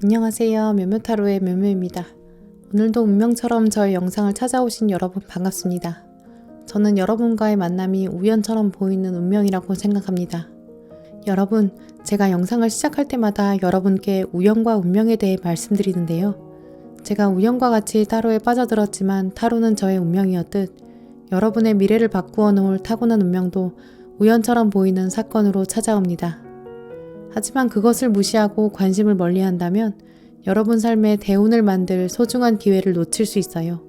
안녕하세요. 묘묘타로의 묘묘입니다. 오늘도 운명처럼 저의 영상을 찾아오신 여러분 반갑습니다. 저는 여러분과의 만남이 우연처럼 보이는 운명이라고 생각합니다. 여러분, 제가 영상을 시작할 때마다 여러분께 우연과 운명에 대해 말씀드리는데요. 제가 우연과 같이 타로에 빠져들었지만 타로는 저의 운명이었듯 여러분의 미래를 바꾸어 놓을 타고난 운명도 우연처럼 보이는 사건으로 찾아옵니다. 하지만 그것을 무시하고 관심을 멀리한다면 여러분 삶에 대운을 만들 소중한 기회를 놓칠 수 있어요.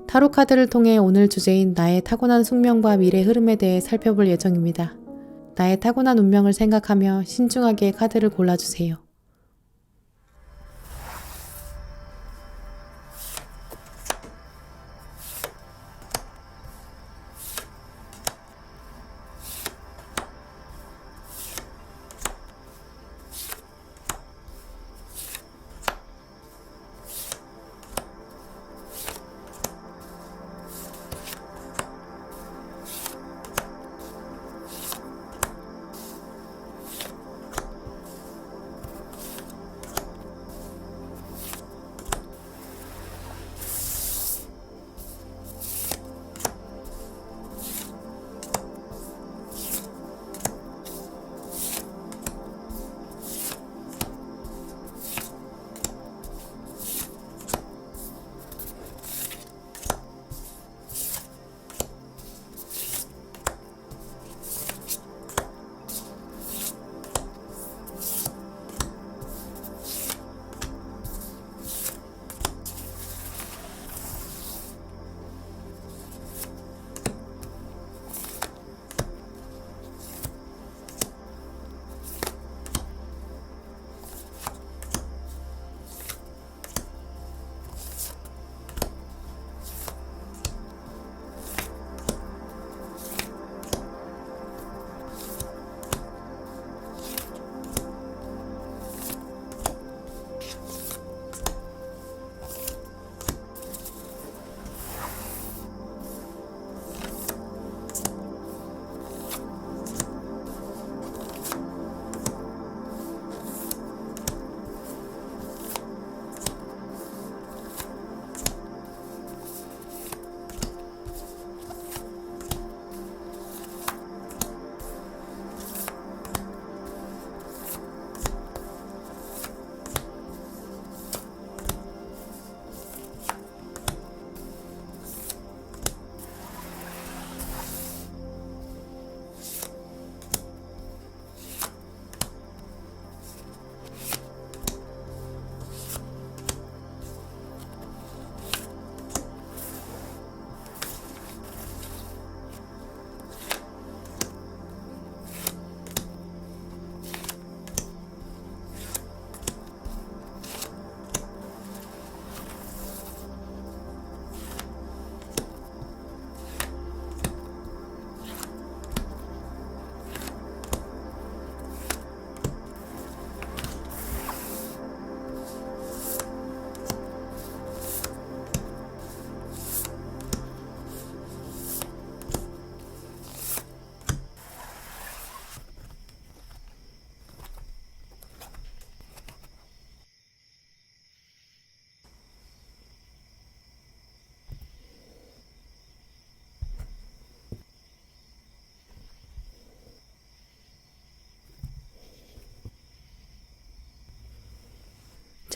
타로 카드를 통해 오늘 주제인 나의 타고난 숙명과 미래 흐름에 대해 살펴볼 예정입니다. 나의 타고난 운명을 생각하며 신중하게 카드를 골라주세요.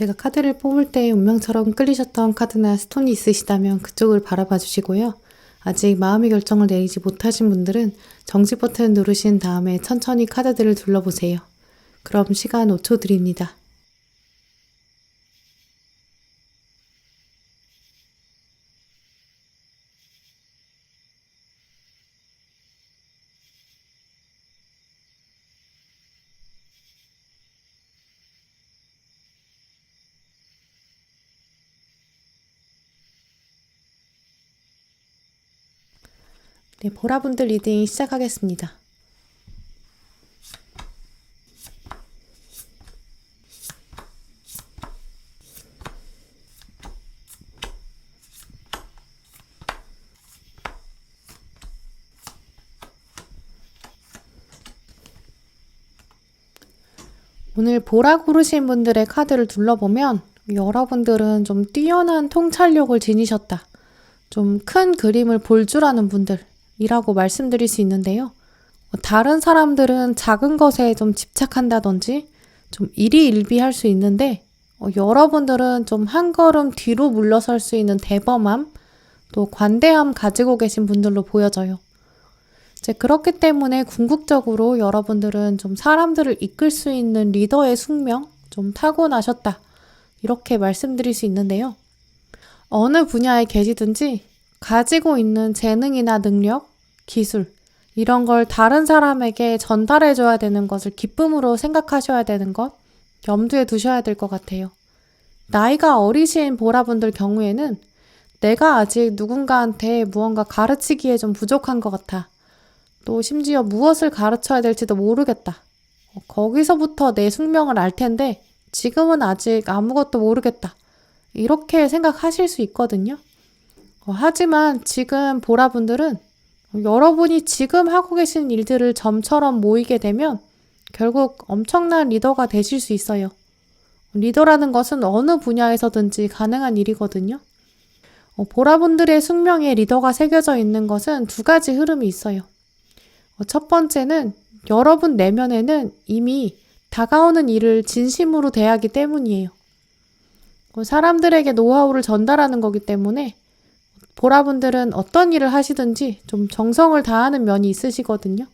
제가 카드를 뽑을 때 운명처럼 끌리셨던 카드나 스톤이 있으시다면 그쪽을 바라봐 주시고요. 아직 마음의 결정을 내리지 못하신 분들은 정지 버튼 누르신 다음에 천천히 카드들을 둘러보세요. 그럼 시간 5초 드립니다. 네, 보라분들 리딩 시작하겠습니다. 오늘 보라 고르신 분들의 카드를 둘러보면 여러분들은 좀 뛰어난 통찰력을 지니셨다. 좀 큰 그림을 볼 줄 아는 분들이라고 말씀드릴 수 있는데요. 다른 사람들은 작은 것에 좀 집착한다든지 좀 일희일비할 수 있는데 여러분들은 좀 한 걸음 뒤로 물러설 수 있는 대범함, 또 관대함 가지고 계신 분들로 보여져요. 이제 그렇기 때문에 궁극적으로 여러분들은 좀 사람들을 이끌 수 있는 리더의 숙명, 좀 타고나셨다. 이렇게 말씀드릴 수 있는데요. 어느 분야에 계시든지 가지고 있는 재능이나 능력, 기술, 이런 걸 다른 사람에게 전달해줘야 되는 것을 기쁨으로 생각하셔야 되는 것, 염두에 두셔야 될 것 같아요. 나이가 어리신 보라분들 경우에는 내가 아직 누군가한테 무언가 가르치기에 좀 부족한 것 같아. 또 심지어 무엇을 가르쳐야 될지도 모르겠다. 거기서부터 내 숙명을 알 텐데 지금은 아직 아무것도 모르겠다. 이렇게 생각하실 수 있거든요. 하지만 지금 보라분들은 여러분이 지금 하고 계신 일들을 점처럼 모이게 되면 결국 엄청난 리더가 되실 수 있어요. 리더라는 것은 어느 분야에서든지 가능한 일이거든요. 보라분들의 숙명에 리더가 새겨져 있는 것은 두 가지 흐름이 있어요. 첫 번째는 여러분 내면에는 이미 다가오는 일을 진심으로 대하기 때문이에요. 사람들에게 노하우를 전달하는 거기 때문에 보라분들은 어떤 일을 하시든지 좀 정성을 다하는 면이 있으시거든요.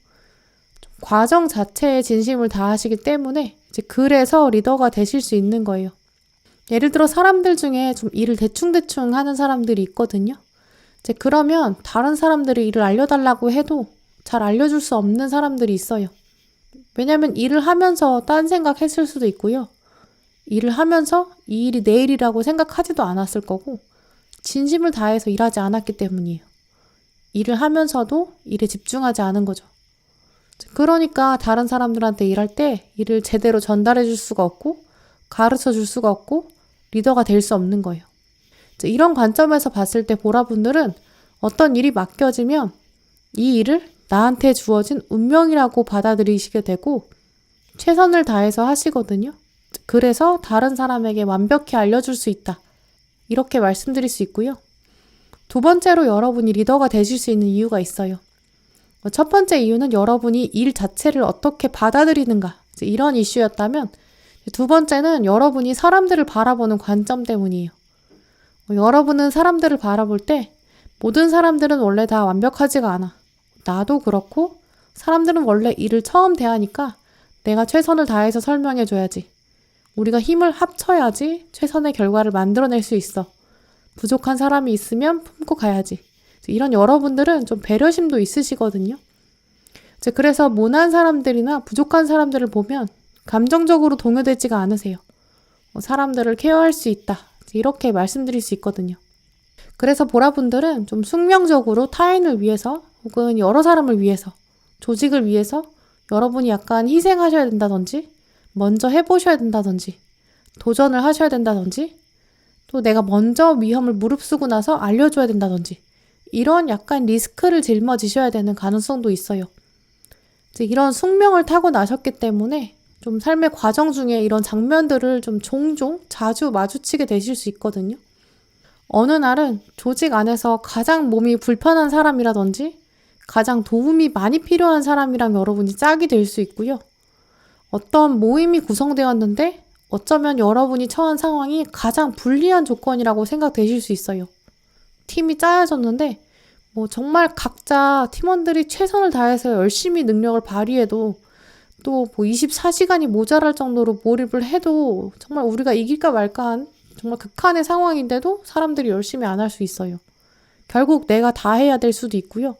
과정 자체에 진심을 다하시기 때문에 이제 그래서 리더가 되실 수 있는 거예요. 예를 들어 사람들 중에 좀 일을 대충대충 하는 사람들이 있거든요. 이제 그러면 다른 사람들이 일을 알려달라고 해도 잘 알려줄 수 없는 사람들이 있어요. 왜냐면 일을 하면서 딴 생각했을 수도 있고요. 일을 하면서 이 일이 내 일이라고 생각하지도 않았을 거고 진심을 다해서 일하지 않았기 때문이에요. 일을 하면서도 일에 집중하지 않은 거죠. 그러니까 다른 사람들한테 일할 때 일을 제대로 전달해 줄 수가 없고 가르쳐 줄 수가 없고 리더가 될 수 없는 거예요. 이런 관점에서 봤을 때 보라분들은 어떤 일이 맡겨지면 이 일을 나한테 주어진 운명이라고 받아들이시게 되고 최선을 다해서 하시거든요. 그래서 다른 사람에게 완벽히 알려줄 수 있다. 이렇게 말씀드릴 수 있고요. 두 번째로 여러분이 리더가 되실 수 있는 이유가 있어요. 첫 번째 이유는 여러분이 일 자체를 어떻게 받아들이는가, 이런 이슈였다면 두 번째는 여러분이 사람들을 바라보는 관점 때문이에요. 여러분은 사람들을 바라볼 때 모든 사람들은 원래 다 완벽하지가 않아. 나도 그렇고 사람들은 원래 일을 처음 대하니까 내가 최선을 다해서 설명해줘야지. 우리가 힘을 합쳐야지 최선의 결과를 만들어낼 수 있어. 부족한 사람이 있으면 품고 가야지. 이런 여러분들은 좀 배려심도 있으시거든요. 그래서 모난 사람들이나 부족한 사람들을 보면 감정적으로 동요되지가 않으세요. 사람들을 케어할 수 있다. 이렇게 말씀드릴 수 있거든요. 그래서 보라분들은 좀 숙명적으로 타인을 위해서 혹은 여러 사람을 위해서, 조직을 위해서 여러분이 약간 희생하셔야 된다든지 먼저 해보셔야 된다든지 도전을 하셔야 된다든지 또 내가 먼저 위험을 무릅쓰고 나서 알려줘야 된다든지 이런 약간 리스크를 짊어지셔야 되는 가능성도 있어요. 이런 숙명을 타고 나셨기 때문에 좀 삶의 과정 중에 이런 장면들을 좀 종종 자주 마주치게 되실 수 있거든요. 어느 날은 조직 안에서 가장 몸이 불편한 사람이라든지 가장 도움이 많이 필요한 사람이랑 여러분이 짝이 될 수 있고요. 어떤 모임이 구성되었는데 어쩌면 여러분이 처한 상황이 가장 불리한 조건이라고 생각되실 수 있어요. 팀이 짜여졌는데 정말 각자 팀원들이 최선을 다해서 열심히 능력을 발휘해도 또 24시간이 모자랄 정도로 몰입을 해도 정말 우리가 이길까 말까한 정말 극한의 상황인데도 사람들이 열심히 안 할 수 있어요. 결국 내가 다 해야 될 수도 있고요.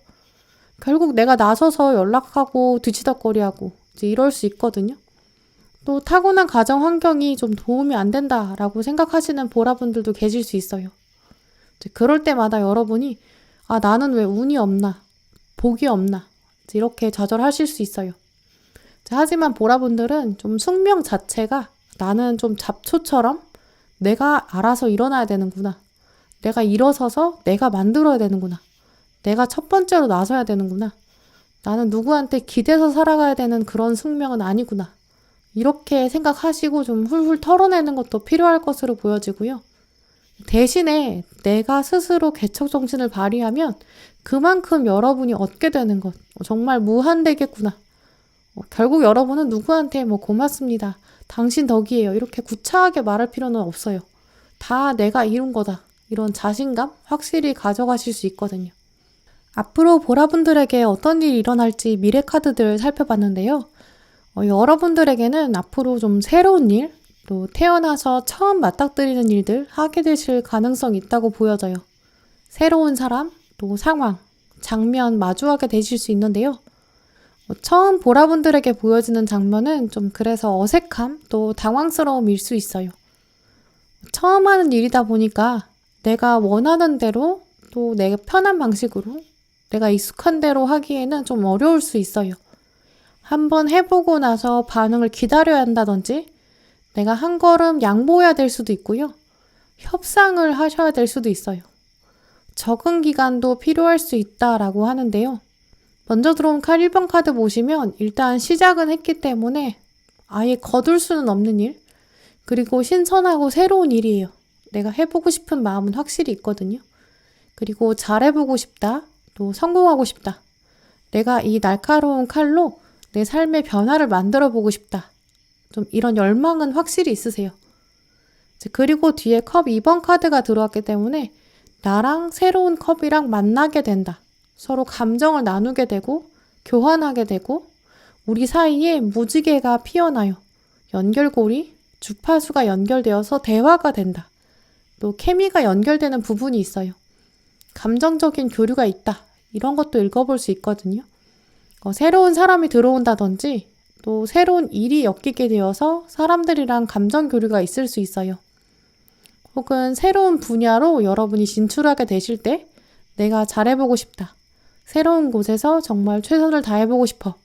결국 내가 나서서 연락하고 뒤치다꺼리하고 이럴 수 있거든요. 또 타고난 가정 환경이 좀 도움이 안 된다라고 생각하시는 보라분들도 계실 수 있어요. 그럴 때마다 여러분이 나는 왜 운이 없나, 복이 없나 이렇게 좌절하실 수 있어요. 하지만 보라분들은 좀 숙명 자체가 나는 좀 잡초처럼 내가 알아서 일어나야 되는구나. 내가 일어서서 내가 만들어야 되는구나. 내가 첫 번째로 나서야 되는구나. 나는 누구한테 기대서 살아가야 되는 그런 숙명은 아니구나. 이렇게 생각하시고 좀 훌훌 털어내는 것도 필요할 것으로 보여지고요. 대신에 내가 스스로 개척 정신을 발휘하면 그만큼 여러분이 얻게 되는 것 정말 무한대겠구나. 결국 여러분은 누구한테 고맙습니다. 당신 덕이에요. 이렇게 구차하게 말할 필요는 없어요. 다 내가 이룬 거다. 이런 자신감 확실히 가져가실 수 있거든요. 앞으로 보라분들에게 어떤 일이 일어날지 미래 카드들 살펴봤는데요. 여러분들에게는 앞으로 좀 새로운 일, 또 태어나서 처음 맞닥뜨리는 일들 하게 되실 가능성이 있다고 보여져요. 새로운 사람, 또 상황, 장면 마주하게 되실 수 있는데요. 처음 보라분들에게 보여지는 장면은 좀 그래서 어색함, 또 당황스러움일 수 있어요. 처음 하는 일이다 보니까 내가 원하는 대로 또 내가 편한 방식으로 내가 익숙한 대로 하기에는 좀 어려울 수 있어요. 한번 해보고 나서 반응을 기다려야 한다든지 내가 한 걸음 양보해야 될 수도 있고요. 협상을 하셔야 될 수도 있어요. 적응 기간도 필요할 수 있다라고 하는데요. 먼저 들어온 칼 1번 카드 보시면 일단 시작은 했기 때문에 아예 거둘 수는 없는 일, 그리고 신선하고 새로운 일이에요. 내가 해보고 싶은 마음은 확실히 있거든요. 그리고 잘해보고 싶다, 또 성공하고 싶다. 내가 이 날카로운 칼로 내 삶의 변화를 만들어 보고 싶다. 좀 이런 열망은 확실히 있으세요. 그리고 뒤에 컵 2번 카드가 들어왔기 때문에 나랑 새로운 컵이랑 만나게 된다. 서로 감정을 나누게 되고 교환하게 되고 우리 사이에 무지개가 피어나요. 연결고리, 주파수가 연결되어서 대화가 된다. 또 케미가 연결되는 부분이 있어요. 감정적인 교류가 있다. 이런 것도 읽어볼 수 있거든요. 새로운 사람이 들어온다든지 또 새로운 일이 엮이게 되어서 사람들이랑 감정 교류가 있을 수 있어요. 혹은 새로운 분야로 여러분이 진출하게 되실 때 내가 잘해보고 싶다. 새로운 곳에서 정말 최선을 다해보고 싶어.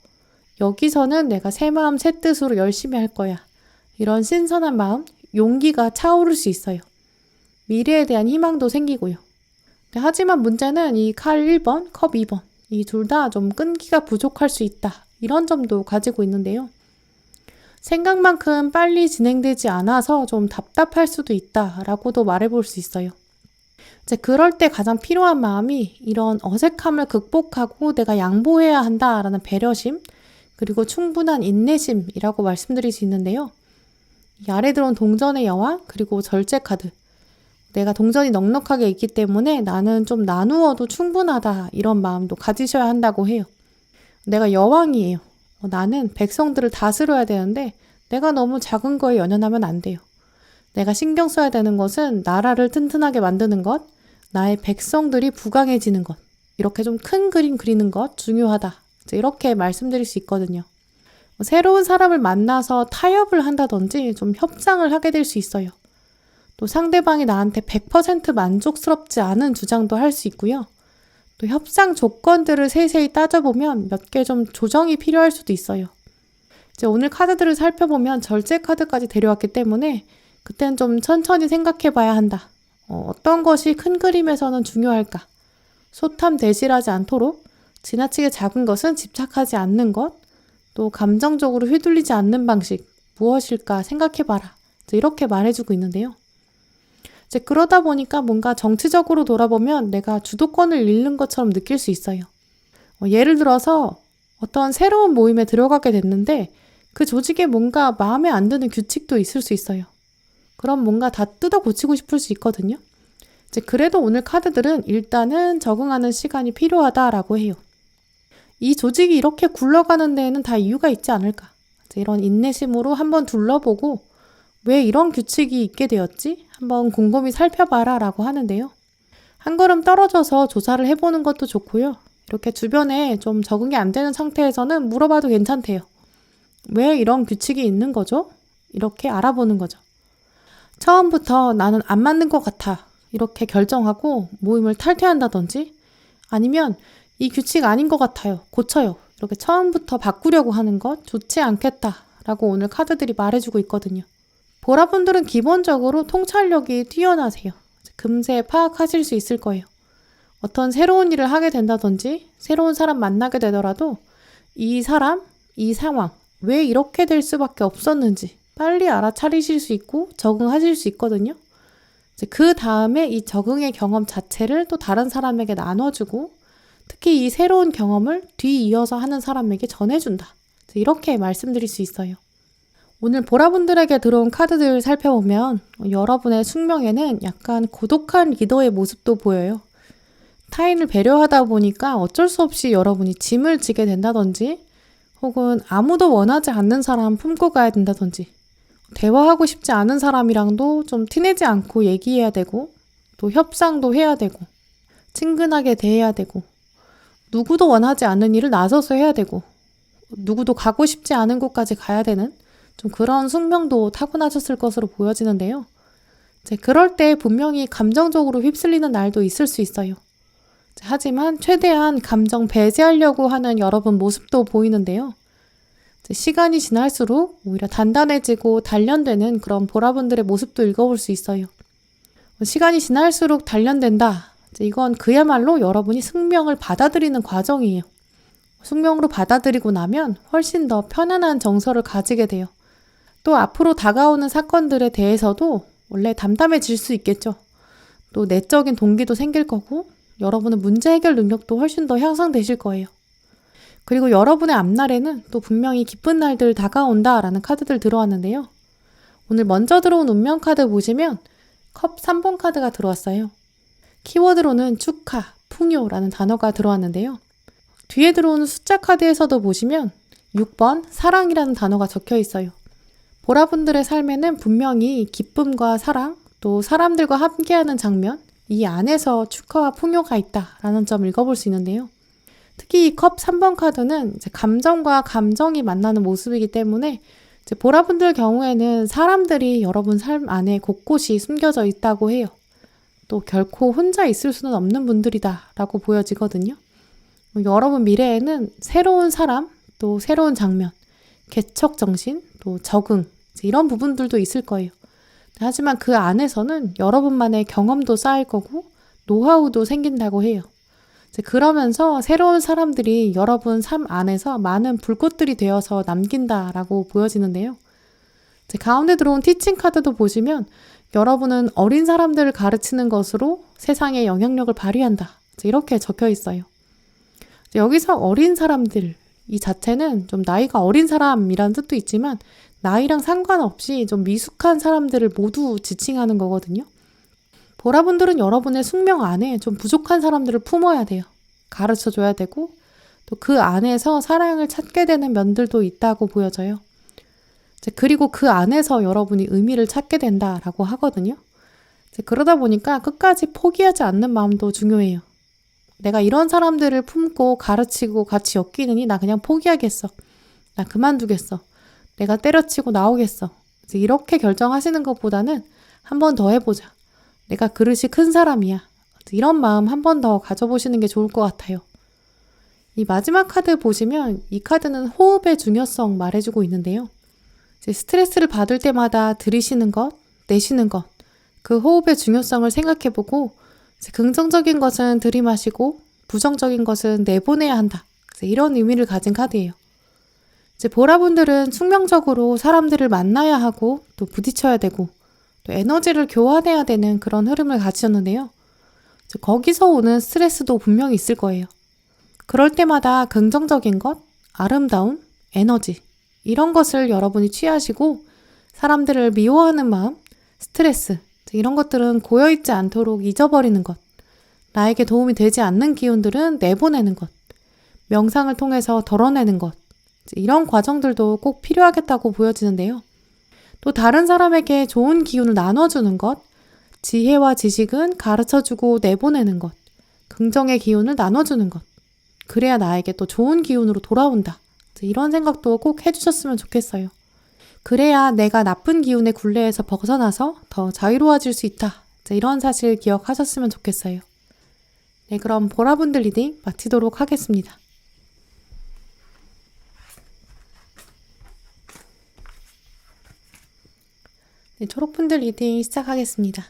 여기서는 내가 새 마음 새 뜻으로 열심히 할 거야. 이런 신선한 마음, 용기가 차오를 수 있어요. 미래에 대한 희망도 생기고요. 하지만 문제는 이 칼 1번, 컵 2번 이 둘 다 좀 끈기가 부족할 수 있다. 이런 점도 가지고 있는데요. 생각만큼 빨리 진행되지 않아서 좀 답답할 수도 있다라고도 말해볼 수 있어요. 이제 그럴 때 가장 필요한 마음이 이런 어색함을 극복하고 내가 양보해야 한다라는 배려심, 그리고 충분한 인내심이라고 말씀드릴 수 있는데요. 이 아래 들어온 동전의 여왕, 그리고 절제 카드. 내가 동전이 넉넉하게 있기 때문에 나는 좀 나누어도 충분하다 이런 마음도 가지셔야 한다고 해요. 내가 여왕이에요. 나는 백성들을 다스려야 되는데 내가 너무 작은 거에 연연하면 안 돼요. 내가 신경 써야 되는 것은 나라를 튼튼하게 만드는 것, 나의 백성들이 부강해지는 것, 이렇게 좀 큰 그림 그리는 것 중요하다. 이렇게 말씀드릴 수 있거든요. 새로운 사람을 만나서 타협을 한다든지 좀 협상을 하게 될 수 있어요. 또 상대방이 나한테 100% 만족스럽지 않은 주장도 할 수 있고요. 또 협상 조건들을 세세히 따져보면 몇 개 좀 조정이 필요할 수도 있어요. 이제 오늘 카드들을 살펴보면 절제 카드까지 데려왔기 때문에 그땐 좀 천천히 생각해 봐야 한다. 어떤 것이 큰 그림에서는 중요할까? 소탐대실하지 않도록 지나치게 작은 것은 집착하지 않는 것, 또 감정적으로 휘둘리지 않는 방식 무엇일까 생각해 봐라. 이렇게 말해주고 있는데요. 이제 그러다 보니까 뭔가 정치적으로 돌아보면 내가 주도권을 잃는 것처럼 느낄 수 있어요. 예를 들어서 어떤 새로운 모임에 들어가게 됐는데 그 조직에 뭔가 마음에 안 드는 규칙도 있을 수 있어요. 그럼 뭔가 다 뜯어 고치고 싶을 수 있거든요. 이제 그래도 오늘 카드들은 일단은 적응하는 시간이 필요하다라고 해요. 이 조직이 이렇게 굴러가는 데에는 다 이유가 있지 않을까. 이런 인내심으로 한번 둘러보고 왜 이런 규칙이 있게 되었지? 한번 곰곰이 살펴봐라 라고 하는데요. 한 걸음 떨어져서 조사를 해보는 것도 좋고요. 이렇게 주변에 좀 적응이 안 되는 상태에서는 물어봐도 괜찮대요. 왜 이런 규칙이 있는 거죠? 이렇게 알아보는 거죠. 처음부터 나는 안 맞는 것 같아. 이렇게 결정하고 모임을 탈퇴한다든지 아니면 이 규칙 아닌 것 같아요. 고쳐요. 이렇게 처음부터 바꾸려고 하는 것 좋지 않겠다라고 오늘 카드들이 말해주고 있거든요. 보라분들은 기본적으로 통찰력이 뛰어나세요. 금세 파악하실 수 있을 거예요. 어떤 새로운 일을 하게 된다든지 새로운 사람 만나게 되더라도 이 사람, 이 상황, 왜 이렇게 될 수밖에 없었는지 빨리 알아차리실 수 있고 적응하실 수 있거든요. 그 다음에 이 적응의 경험 자체를 또 다른 사람에게 나눠주고 특히 이 새로운 경험을 뒤이어서 하는 사람에게 전해준다. 이렇게 말씀드릴 수 있어요. 오늘 보라분들에게 들어온 카드들 살펴보면 여러분의 숙명에는 약간 고독한 리더의 모습도 보여요. 타인을 배려하다 보니까 어쩔 수 없이 여러분이 짐을 지게 된다든지 혹은 아무도 원하지 않는 사람 품고 가야 된다든지 대화하고 싶지 않은 사람이랑도 좀 티내지 않고 얘기해야 되고 또 협상도 해야 되고 친근하게 대해야 되고 누구도 원하지 않는 일을 나서서 해야 되고 누구도 가고 싶지 않은 곳까지 가야 되는 좀 그런 숙명도 타고나셨을 것으로 보여지는데요. 그럴 때 분명히 감정적으로 휩쓸리는 날도 있을 수 있어요. 하지만 최대한 감정 배제하려고 하는 여러분 모습도 보이는데요. 시간이 지날수록 오히려 단단해지고 단련되는 그런 보라분들의 모습도 읽어볼 수 있어요. 시간이 지날수록 단련된다. 이건 그야말로 여러분이 숙명을 받아들이는 과정이에요. 숙명으로 받아들이고 나면 훨씬 더 편안한 정서를 가지게 돼요. 또 앞으로 다가오는 사건들에 대해서도 원래 담담해질 수 있겠죠. 또 내적인 동기도 생길 거고 여러분의 문제 해결 능력도 훨씬 더 향상되실 거예요. 그리고 여러분의 앞날에는 또 분명히 기쁜 날들 다가온다라는 카드들 들어왔는데요. 오늘 먼저 들어온 운명 카드 보시면 컵 3번 카드가 들어왔어요. 키워드로는 축하, 풍요라는 단어가 들어왔는데요. 뒤에 들어오는 숫자 카드에서도 보시면 6번 사랑이라는 단어가 적혀 있어요. 보라분들의 삶에는 분명히 기쁨과 사랑, 또 사람들과 함께하는 장면, 이 안에서 축하와 풍요가 있다라는 점을 읽어볼 수 있는데요. 특히 이 컵 3번 카드는 이제 감정과 감정이 만나는 모습이기 때문에 이제 보라분들 경우에는 사람들이 여러분 삶 안에 곳곳이 숨겨져 있다고 해요. 또 결코 혼자 있을 수는 없는 분들이다라고 보여지거든요. 여러분 미래에는 새로운 사람, 또 새로운 장면, 개척정신, 또 적응 이런 부분들도 있을 거예요. 하지만 그 안에서는 여러분만의 경험도 쌓일 거고 노하우도 생긴다고 해요. 그러면서 새로운 사람들이 여러분 삶 안에서 많은 불꽃들이 되어서 남긴다라고 보여지는데요. 가운데 들어온 티칭 카드도 보시면 여러분은 어린 사람들을 가르치는 것으로 세상에 영향력을 발휘한다. 이렇게 적혀 있어요. 여기서 어린 사람들 이 자체는 좀 나이가 어린 사람이라는 뜻도 있지만 나이랑 상관없이 좀 미숙한 사람들을 모두 지칭하는 거거든요. 보라분들은 여러분의 숙명 안에 좀 부족한 사람들을 품어야 돼요. 가르쳐줘야 되고 또 그 안에서 사랑을 찾게 되는 면들도 있다고 보여져요. 그리고 그 안에서 여러분이 의미를 찾게 된다라고 하거든요. 그러다 보니까 끝까지 포기하지 않는 마음도 중요해요. 내가 이런 사람들을 품고 가르치고 같이 엮이느니 나 그냥 포기하겠어. 나 그만두겠어. 내가 때려치고 나오겠어. 이렇게 결정하시는 것보다는 한 번 더 해보자. 내가 그릇이 큰 사람이야. 이런 마음 한 번 더 가져보시는 게 좋을 것 같아요. 이 마지막 카드 보시면 이 카드는 호흡의 중요성 말해주고 있는데요. 스트레스를 받을 때마다 들이쉬는 것, 내쉬는 것, 그 호흡의 중요성을 생각해보고 긍정적인 것은 들이마시고 부정적인 것은 내보내야 한다. 이런 의미를 가진 카드예요. 보라분들은 숙명적으로 사람들을 만나야 하고 또 부딪혀야 되고 또 에너지를 교환해야 되는 그런 흐름을 가지셨는데요. 거기서 오는 스트레스도 분명히 있을 거예요. 그럴 때마다 긍정적인 것, 아름다움, 에너지 이런 것을 여러분이 취하시고 사람들을 미워하는 마음, 스트레스 이런 것들은 고여있지 않도록 잊어버리는 것, 나에게 도움이 되지 않는 기운들은 내보내는 것, 명상을 통해서 덜어내는 것 이런 과정들도 꼭 필요하겠다고 보여지는데요. 또 다른 사람에게 좋은 기운을 나눠주는 것, 지혜와 지식은 가르쳐주고 내보내는 것, 긍정의 기운을 나눠주는 것, 그래야 나에게 또 좋은 기운으로 돌아온다. 이런 생각도 꼭 해주셨으면 좋겠어요. 그래야 내가 나쁜 기운의 굴레에서 벗어나서 더 자유로워질 수 있다. 이런 사실 기억하셨으면 좋겠어요. 네, 그럼 보라분들 리딩 마치도록 하겠습니다. 네, 초록분들 리딩 시작하겠습니다.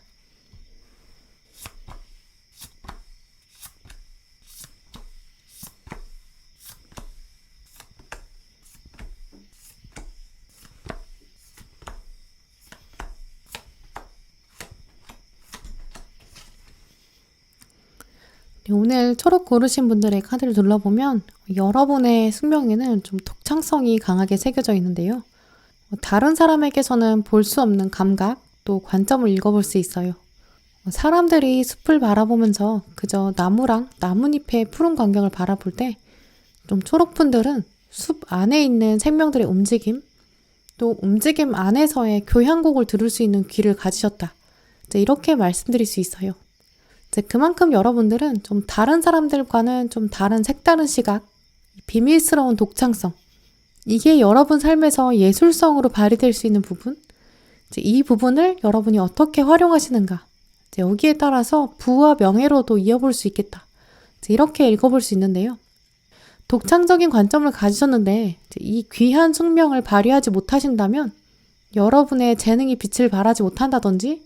네, 오늘 초록 고르신 분들의 카드를 둘러보면 여러분의 숙명에는 좀 독창성이 강하게 새겨져 있는데요. 다른 사람에게서는 볼 수 없는 감각, 또 관점을 읽어볼 수 있어요. 사람들이 숲을 바라보면서 그저 나무랑 나뭇잎의 푸른 광경을 바라볼 때 좀 초록분들은 숲 안에 있는 생명들의 움직임, 또 움직임 안에서의 교향곡을 들을 수 있는 귀를 가지셨다. 이렇게 말씀드릴 수 있어요. 그만큼 여러분들은 좀 다른 사람들과는 좀 다른 색다른 시각, 비밀스러운 독창성, 이게 여러분 삶에서 예술성으로 발휘될 수 있는 부분, 이 부분을 여러분이 어떻게 활용하시는가, 여기에 따라서 부와 명예로도 이어볼 수 있겠다. 이렇게 읽어볼 수 있는데요. 독창적인 관점을 가지셨는데 이 귀한 숙명을 발휘하지 못하신다면 여러분의 재능이 빛을 발하지 못한다든지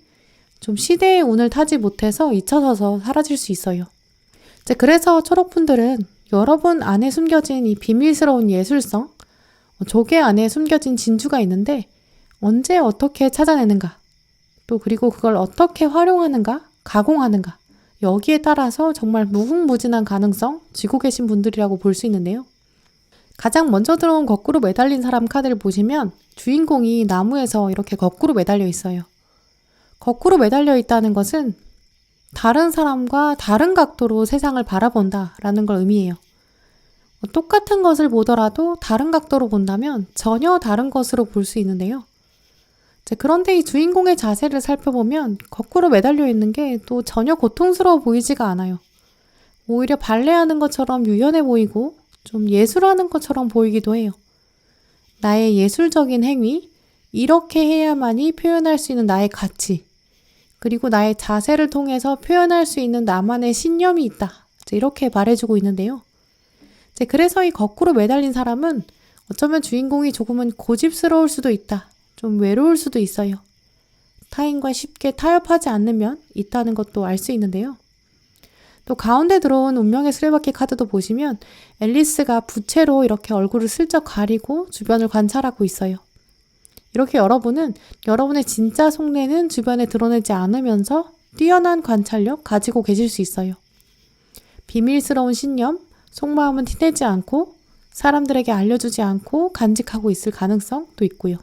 좀 시대의 운을 타지 못해서 잊혀져서 사라질 수 있어요. 그래서 초록분들은 여러분 안에 숨겨진 이 비밀스러운 예술성, 조개 안에 숨겨진 진주가 있는데 언제 어떻게 찾아내는가, 또 그리고 그걸 어떻게 활용하는가, 가공하는가, 여기에 따라서 정말 무궁무진한 가능성 쥐고 계신 분들이라고 볼 수 있는데요. 가장 먼저 들어온 거꾸로 매달린 사람 카드를 보시면 주인공이 나무에서 이렇게 거꾸로 매달려 있어요. 거꾸로 매달려 있다는 것은 다른 사람과 다른 각도로 세상을 바라본다라는 걸 의미해요. 똑같은 것을 보더라도 다른 각도로 본다면 전혀 다른 것으로 볼 수 있는데요. 그런데 이 주인공의 자세를 살펴보면 거꾸로 매달려 있는 게 또 전혀 고통스러워 보이지가 않아요. 오히려 발레하는 것처럼 유연해 보이고 좀 예술하는 것처럼 보이기도 해요. 나의 예술적인 행위, 이렇게 해야만이 표현할 수 있는 나의 가치, 그리고 나의 자세를 통해서 표현할 수 있는 나만의 신념이 있다. 이렇게 말해주고 있는데요. 그래서 이 거꾸로 매달린 사람은 어쩌면 주인공이 조금은 고집스러울 수도 있다. 좀 외로울 수도 있어요. 타인과 쉽게 타협하지 않는 면 있다는 것도 알 수 있는데요. 또 가운데 들어온 운명의 수레바퀴 카드도 보시면 앨리스가 부채로 이렇게 얼굴을 슬쩍 가리고 주변을 관찰하고 있어요. 이렇게 여러분은 여러분의 진짜 속내는 주변에 드러내지 않으면서 뛰어난 관찰력 가지고 계실 수 있어요. 비밀스러운 신념, 속마음은 티내지 않고 사람들에게 알려주지 않고 간직하고 있을 가능성도 있고요.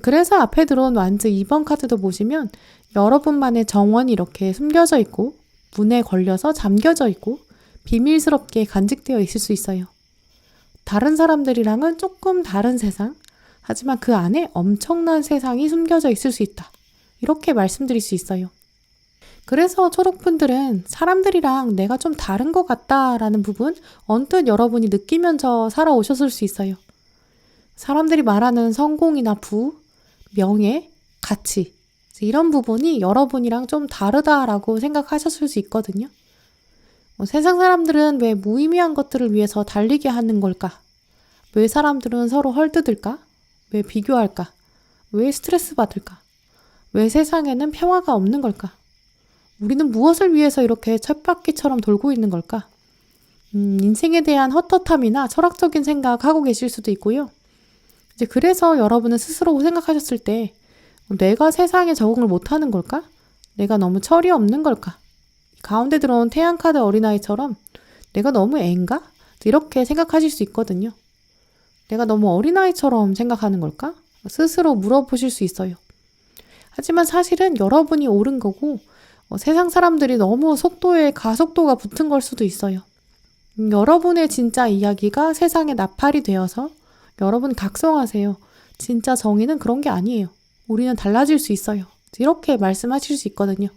그래서 앞에 들어온 완즈 2번 카드도 보시면 여러분만의 정원이 이렇게 숨겨져 있고 문에 걸려서 잠겨져 있고 비밀스럽게 간직되어 있을 수 있어요. 다른 사람들이랑은 조금 다른 세상, 하지만 그 안에 엄청난 세상이 숨겨져 있을 수 있다. 이렇게 말씀드릴 수 있어요. 그래서 초록분들은 사람들이랑 내가 좀 다른 것 같다라는 부분 언뜻 여러분이 느끼면서 살아오셨을 수 있어요. 사람들이 말하는 성공이나 부, 명예, 가치, 이런 부분이 여러분이랑 좀 다르다라고 생각하셨을 수 있거든요. 세상 사람들은 왜 무의미한 것들을 위해서 달리게 하는 걸까? 왜 사람들은 서로 헐뜯을까? 왜 비교할까? 왜 스트레스 받을까? 왜 세상에는 평화가 없는 걸까? 우리는 무엇을 위해서 이렇게 쳇바퀴처럼 돌고 있는 걸까? 인생에 대한 헛헛함이나 철학적인 생각하고 계실 수도 있고요. 그래서 여러분은 스스로 생각하셨을 때 내가 세상에 적응을 못하는 걸까? 내가 너무 철이 없는 걸까? 가운데 들어온 태양카드 어린아이처럼 내가 너무 애인가? 이렇게 생각하실 수 있거든요. 내가 너무 어린아이처럼 생각하는 걸까? 스스로 물어보실 수 있어요. 하지만 사실은 여러분이 옳은 거고 세상 사람들이 너무 속도에 가속도가 붙은 걸 수도 있어요. 여러분의 진짜 이야기가 세상에 나팔이 되어서 여러분 각성하세요. 진짜 정의는 그런 게 아니에요. 우리는 달라질 수 있어요. 이렇게 말씀하실 수 있거든요.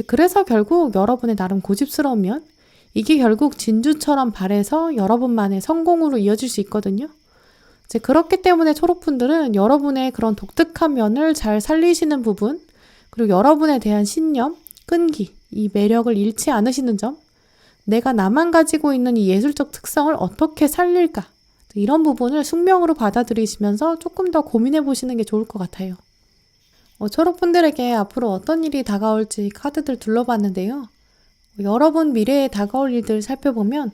그래서 결국 여러분의 나름 고집스러운 면, 이게 결국 진주처럼 발해서 여러분만의 성공으로 이어질 수 있거든요. 그렇기 때문에 초록분들은 여러분의 그런 독특한 면을 잘 살리시는 부분, 그리고 여러분에 대한 신념, 끈기, 이 매력을 잃지 않으시는 점, 내가 나만 가지고 있는 이 예술적 특성을 어떻게 살릴까? 이런 부분을 숙명으로 받아들이시면서 조금 더 고민해 보시는 게 좋을 것 같아요. 초록분들에게 앞으로 어떤 일이 다가올지 카드들 둘러봤는데요. 여러분 미래에 다가올 일들 살펴보면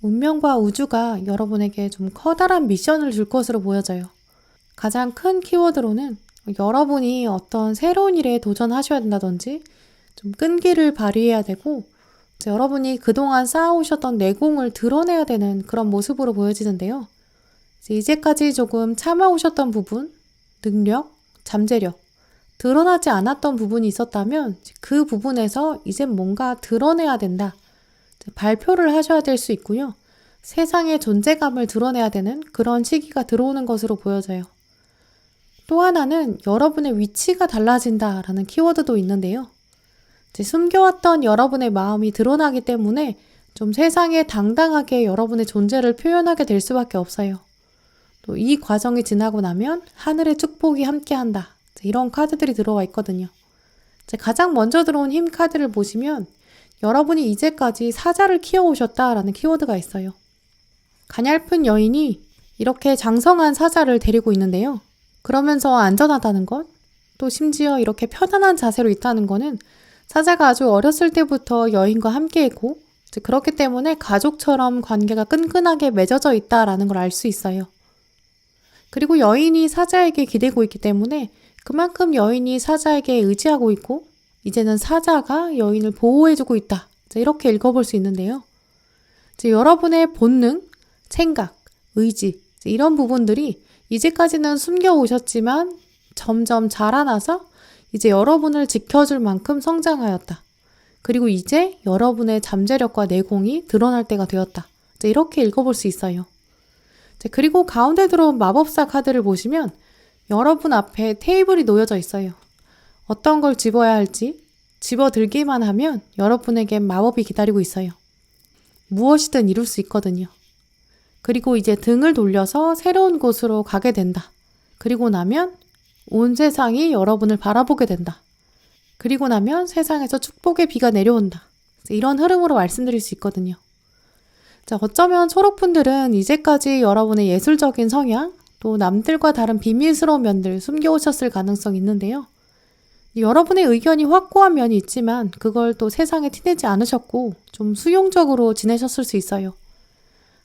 운명과 우주가 여러분에게 좀 커다란 미션을 줄 것으로 보여져요. 가장 큰 키워드로는 여러분이 어떤 새로운 일에 도전하셔야 된다든지 좀 끈기를 발휘해야 되고 여러분이 그동안 쌓아오셨던 내공을 드러내야 되는 그런 모습으로 보여지는데요. 이제까지 조금 참아오셨던 부분, 능력, 잠재력, 드러나지 않았던 부분이 있었다면 그 부분에서 이제 뭔가 드러내야 된다. 발표를 하셔야 될 수 있고요. 세상의 존재감을 드러내야 되는 그런 시기가 들어오는 것으로 보여져요. 또 하나는 여러분의 위치가 달라진다라는 키워드도 있는데요. 숨겨왔던 여러분의 마음이 드러나기 때문에 좀 세상에 당당하게 여러분의 존재를 표현하게 될 수밖에 없어요. 또 이 과정이 지나고 나면 하늘의 축복이 함께한다. 이런 카드들이 들어와 있거든요. 가장 먼저 들어온 힘 카드를 보시면 여러분이 이제까지 사자를 키워오셨다라는 키워드가 있어요. 가냘픈 여인이 이렇게 장성한 사자를 데리고 있는데요. 그러면서 안전하다는 것, 또 심지어 이렇게 편안한 자세로 있다는 것은 사자가 아주 어렸을 때부터 여인과 함께했고 그렇기 때문에 가족처럼 관계가 끈끈하게 맺어져 있다라는 걸 알 수 있어요. 그리고 여인이 사자에게 기대고 있기 때문에 그만큼 여인이 사자에게 의지하고 있고 이제는 사자가 여인을 보호해주고 있다. 이렇게 읽어볼 수 있는데요. 여러분의 본능, 생각, 의지 이런 부분들이 이제까지는 숨겨오셨지만 점점 자라나서 이제 여러분을 지켜줄 만큼 성장하였다. 그리고 이제 여러분의 잠재력과 내공이 드러날 때가 되었다. 이렇게 읽어볼 수 있어요. 그리고 가운데 들어온 마법사 카드를 보시면 여러분 앞에 테이블이 놓여져 있어요. 어떤 걸 집어야 할지 집어들기만 하면 여러분에게 마법이 기다리고 있어요. 무엇이든 이룰 수 있거든요. 그리고 이제 등을 돌려서 새로운 곳으로 가게 된다. 그리고 나면 온 세상이 여러분을 바라보게 된다. 그리고 나면 세상에서 축복의 비가 내려온다. 이런 흐름으로 말씀드릴 수 있거든요. 어쩌면 초록분들은 이제까지 여러분의 예술적인 성향, 또 남들과 다른 비밀스러운 면들 숨겨오셨을 가능성이 있는데요. 여러분의 의견이 확고한 면이 있지만 그걸 또 세상에 티내지 않으셨고 좀 수용적으로 지내셨을 수 있어요.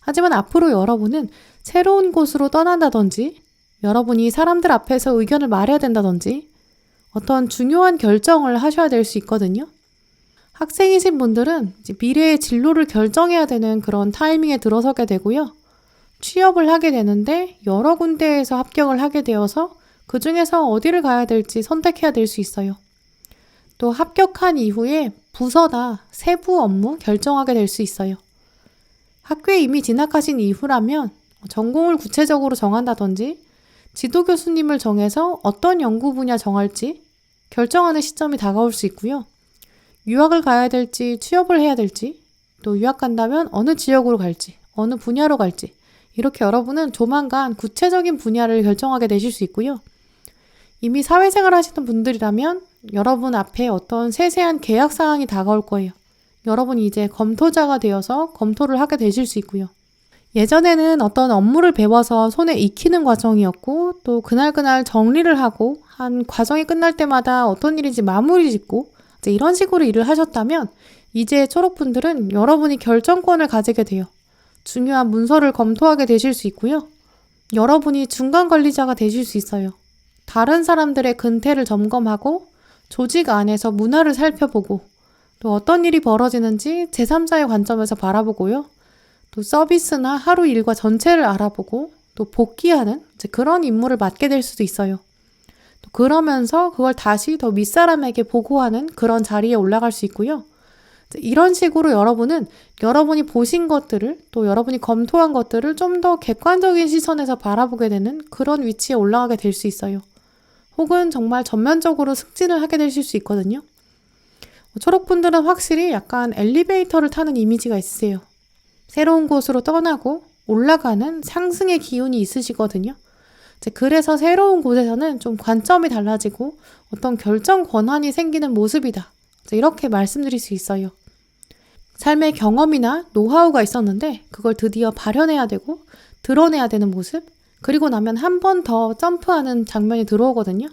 하지만 앞으로 여러분은 새로운 곳으로 떠난다든지 여러분이 사람들 앞에서 의견을 말해야 된다든지 어떤 중요한 결정을 하셔야 될 수 있거든요. 학생이신 분들은 이제 미래의 진로를 결정해야 되는 그런 타이밍에 들어서게 되고요. 취업을 하게 되는데 여러 군데에서 합격을 하게 되어서 그 중에서 어디를 가야 될지 선택해야 될 수 있어요. 또 합격한 이후에 부서나 세부 업무 결정하게 될 수 있어요. 학교에 이미 진학하신 이후라면 전공을 구체적으로 정한다든지 지도 교수님을 정해서 어떤 연구 분야 정할지 결정하는 시점이 다가올 수 있고요. 유학을 가야 될지 취업을 해야 될지 또 유학 간다면 어느 지역으로 갈지 어느 분야로 갈지 이렇게 여러분은 조만간 구체적인 분야를 결정하게 되실 수 있고요. 이미 사회생활 하시는 분들이라면 여러분 앞에 어떤 세세한 계약 사항이 다가올 거예요. 여러분이 이제 검토자가 되어서 검토를 하게 되실 수 있고요. 예전에는 어떤 업무를 배워서 손에 익히는 과정이었고 또 그날 정리를 하고 한 과정이 끝날 때마다 어떤 일인지 마무리 짓고 이제 이런 식으로 일을 하셨다면 이제 초록분들은 여러분이 결정권을 가지게 돼요. 중요한 문서를 검토하게 되실 수 있고요. 여러분이 중간 관리자가 되실 수 있어요. 다른 사람들의 근태를 점검하고 조직 안에서 문화를 살펴보고 또 어떤 일이 벌어지는지 제3자의 관점에서 바라보고요. 또 서비스나 하루 일과 전체를 알아보고 또 복귀하는 이제 그런 임무를 맡게 될 수도 있어요. 또 그러면서 그걸 다시 더 윗사람에게 보고하는 그런 자리에 올라갈 수 있고요. 이런 식으로 여러분은 여러분이 보신 것들을 또 여러분이 검토한 것들을 좀 더 객관적인 시선에서 바라보게 되는 그런 위치에 올라가게 될 수 있어요. 혹은 정말 전면적으로 승진을 하게 되실 수 있거든요. 초록분들은 확실히 약간 엘리베이터를 타는 이미지가 있으세요. 새로운 곳으로 떠나고 올라가는 상승의 기운이 있으시거든요. 그래서 새로운 곳에서는 좀 관점이 달라지고 어떤 결정 권한이 생기는 모습이다. 이렇게 말씀드릴 수 있어요. 삶의 경험이나 노하우가 있었는데 그걸 드디어 발현해야 되고 드러내야 되는 모습, 그리고 나면 한 번 더 점프하는 장면이 들어오거든요.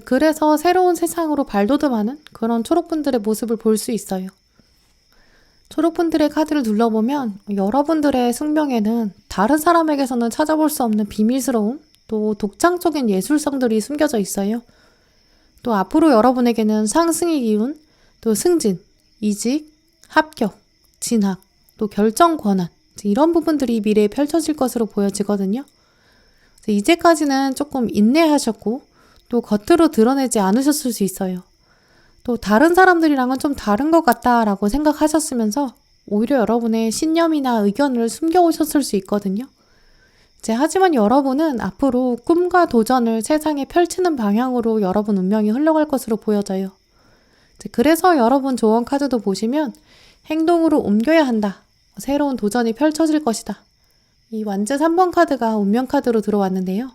그래서 새로운 세상으로 발돋움하는 그런 초록분들의 모습을 볼 수 있어요. 초록분들의 카드를 둘러보면 여러분들의 숙명에는 다른 사람에게서는 찾아볼 수 없는 비밀스러움, 또 독창적인 예술성들이 숨겨져 있어요. 또 앞으로 여러분에게는 상승의 기운, 또 승진, 이직, 합격, 진학, 또 결정 권한, 이런 부분들이 미래에 펼쳐질 것으로 보여지거든요. 이제까지는 조금 인내하셨고 또 겉으로 드러내지 않으셨을 수 있어요. 또 다른 사람들이랑은 좀 다른 것 같다라고 생각하셨으면서 오히려 여러분의 신념이나 의견을 숨겨오셨을 수 있거든요. 하지만 여러분은 앞으로 꿈과 도전을 세상에 펼치는 방향으로 여러분 운명이 흘러갈 것으로 보여져요. 그래서 여러분 조언 카드도 보시면 행동으로 옮겨야 한다. 새로운 도전이 펼쳐질 것이다. 이 완제 3번 카드가 운명 카드로 들어왔는데요.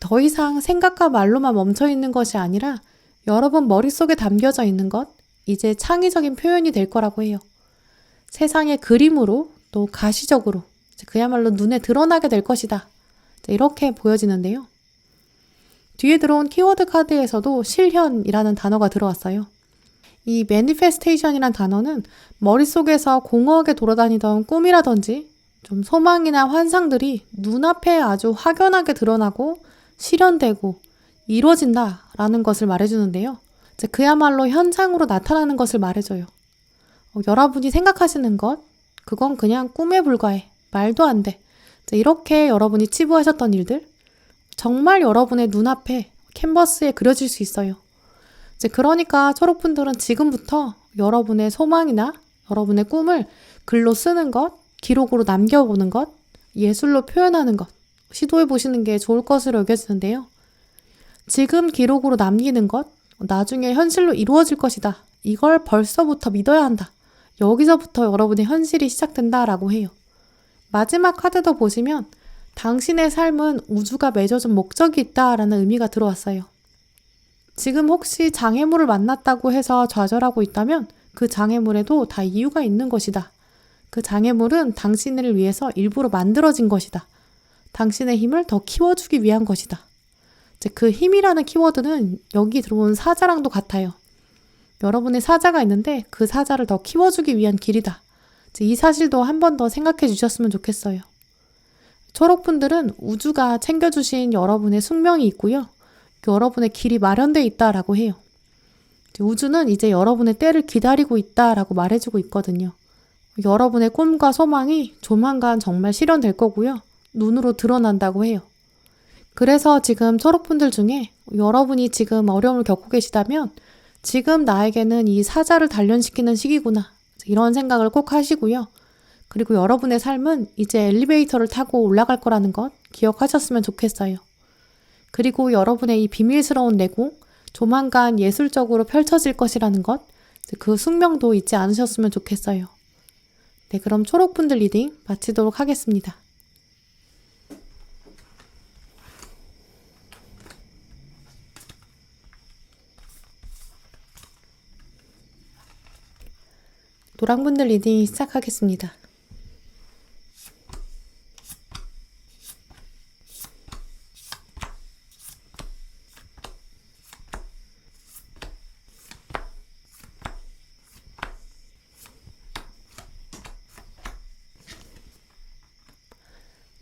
더 이상 생각과 말로만 멈춰 있는 것이 아니라 여러분 머릿속에 담겨져 있는 것, 이제 창의적인 표현이 될 거라고 해요. 세상의 그림으로 또 가시적으로 그야말로 눈에 드러나게 될 것이다. 이렇게 보여지는데요. 뒤에 들어온 키워드 카드에서도 실현이라는 단어가 들어왔어요. 이 매니페스테이션이란 단어는 머릿속에서 공허하게 돌아다니던 꿈이라든지 좀 소망이나 환상들이 눈앞에 아주 확연하게 드러나고 실현되고 이루어진다라는 것을 말해주는데요. 그야말로 현상으로 나타나는 것을 말해줘요. 여러분이 생각하시는 것, 그건 그냥 꿈에 불과해. 말도 안 돼. 이렇게 여러분이 치부하셨던 일들, 정말 여러분의 눈앞에 캔버스에 그려질 수 있어요. 그러니까 초록분들은 지금부터 여러분의 소망이나 여러분의 꿈을 글로 쓰는 것, 기록으로 남겨보는 것, 예술로 표현하는 것, 시도해 보시는 게 좋을 것으로 여겨지는데요. 지금 기록으로 남기는 것, 나중에 현실로 이루어질 것이다. 이걸 벌써부터 믿어야 한다. 여기서부터 여러분의 현실이 시작된다라고 해요. 마지막 카드도 보시면 당신의 삶은 우주가 맺어준 목적이 있다라는 의미가 들어왔어요. 지금 혹시 장애물을 만났다고 해서 좌절하고 있다면 그 장애물에도 다 이유가 있는 것이다. 그 장애물은 당신을 위해서 일부러 만들어진 것이다. 당신의 힘을 더 키워주기 위한 것이다. 그 힘이라는 키워드는 여기 들어온 사자랑도 같아요. 여러분의 사자가 있는데 그 사자를 더 키워주기 위한 길이다. 이 사실도 한 번 더 생각해 주셨으면 좋겠어요. 초록분들은 우주가 챙겨주신 여러분의 숙명이 있고요. 여러분의 길이 마련되어 있다라고 해요. 우주는 이제 여러분의 때를 기다리고 있다라고 말해주고 있거든요. 여러분의 꿈과 소망이 조만간 정말 실현될 거고요. 눈으로 드러난다고 해요. 그래서 지금 초록분들 중에 여러분이 지금 어려움을 겪고 계시다면 지금 나에게는 이 사자를 단련시키는 시기구나. 이런 생각을 꼭 하시고요. 그리고 여러분의 삶은 이제 엘리베이터를 타고 올라갈 거라는 것 기억하셨으면 좋겠어요. 그리고 여러분의 이 비밀스러운 내공, 조만간 예술적으로 펼쳐질 것이라는 것, 그 숙명도 잊지 않으셨으면 좋겠어요. 네, 그럼 초록분들 리딩 마치도록 하겠습니다. 노랑분들 리딩 시작하겠습니다.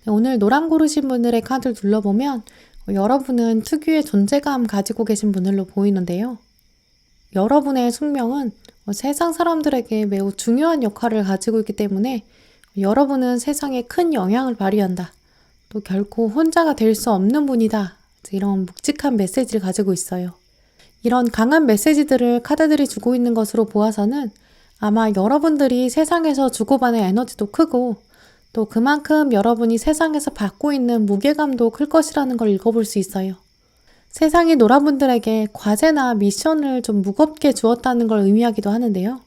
오늘 노랑 고르신 분들의 카드를 둘러보면 여러분은 특유의 존재감 가지고 계신 분들로 보이는데요. 여러분의 숙명은 세상 사람들에게 매우 중요한 역할을 가지고 있기 때문에 여러분은 세상에 큰 영향을 발휘한다. 또 결코 혼자가 될 수 없는 분이다. 이런 묵직한 메시지를 가지고 있어요. 이런 강한 메시지들을 카드들이 주고 있는 것으로 보아서는 아마 여러분들이 세상에서 주고받는 에너지도 크고 또 그만큼 여러분이 세상에서 받고 있는 무게감도 클 것이라는 걸 읽어볼 수 있어요. 세상이 노란분들에게 과제나 미션을 좀 무겁게 주었다는 걸 의미하기도 하는데요.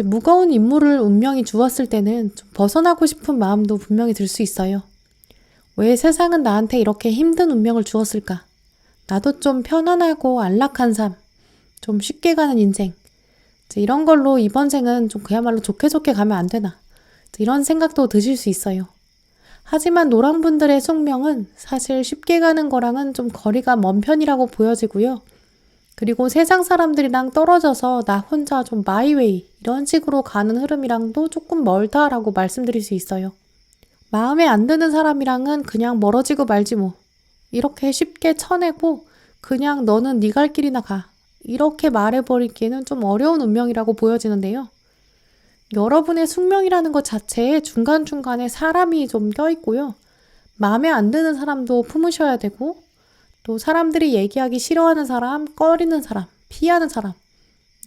무거운 임무를 운명이 주었을 때는 좀 벗어나고 싶은 마음도 분명히 들 수 있어요. 왜 세상은 나한테 이렇게 힘든 운명을 주었을까? 나도 좀 편안하고 안락한 삶, 좀 쉽게 가는 인생, 이런 걸로 이번 생은 좀 그야말로 좋게 가면 안 되나? 이런 생각도 드실 수 있어요. 하지만 노랑분들의 숙명은 사실 쉽게 가는 거랑은 좀 거리가 먼 편이라고 보여지고요. 그리고 세상 사람들이랑 떨어져서 나 혼자 좀 마이웨이 이런 식으로 가는 흐름이랑도 조금 멀다라고 말씀드릴 수 있어요. 마음에 안 드는 사람이랑은 그냥 멀어지고 말지 뭐. 이렇게 쉽게 쳐내고 그냥 너는 네 갈 길이나 가. 이렇게 말해버리기에는 좀 어려운 운명이라고 보여지는데요. 여러분의 숙명이라는 것 자체에 중간중간에 사람이 좀 껴있고요. 마음에 안 드는 사람도 품으셔야 되고, 또 사람들이 얘기하기 싫어하는 사람, 꺼리는 사람, 피하는 사람,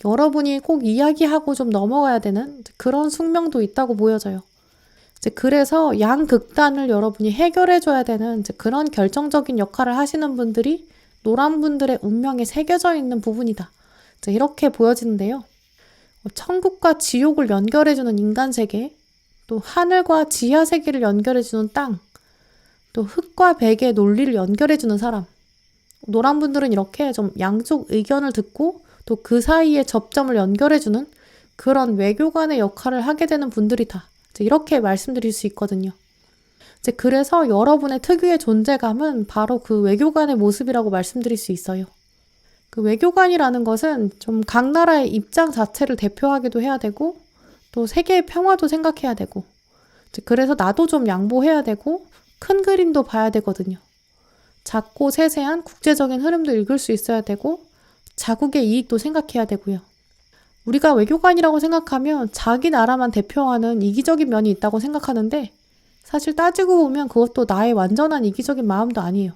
여러분이 꼭 이야기하고 좀 넘어가야 되는 그런 숙명도 있다고 보여져요. 그래서 양극단을 여러분이 해결해줘야 되는 그런 결정적인 역할을 하시는 분들이 노란 분들의 운명에 새겨져 있는 부분이다. 이렇게 보여지는데요. 천국과 지옥을 연결해주는 인간 세계, 또 하늘과 지하 세계를 연결해주는 땅, 또 흙과 백의 논리를 연결해주는 사람. 노란 분들은 이렇게 좀 양쪽 의견을 듣고 또 그 사이에 접점을 연결해주는 그런 외교관의 역할을 하게 되는 분들이다. 이렇게 말씀드릴 수 있거든요. 그래서 여러분의 특유의 존재감은 바로 그 외교관의 모습이라고 말씀드릴 수 있어요. 그 외교관이라는 것은 좀 각 나라의 입장 자체를 대표하기도 해야 되고 또 세계의 평화도 생각해야 되고 그래서 나도 좀 양보해야 되고 큰 그림도 봐야 되거든요. 작고 세세한 국제적인 흐름도 읽을 수 있어야 되고 자국의 이익도 생각해야 되고요. 우리가 외교관이라고 생각하면 자기 나라만 대표하는 이기적인 면이 있다고 생각하는데 사실 따지고 보면 그것도 나의 완전한 이기적인 마음도 아니에요.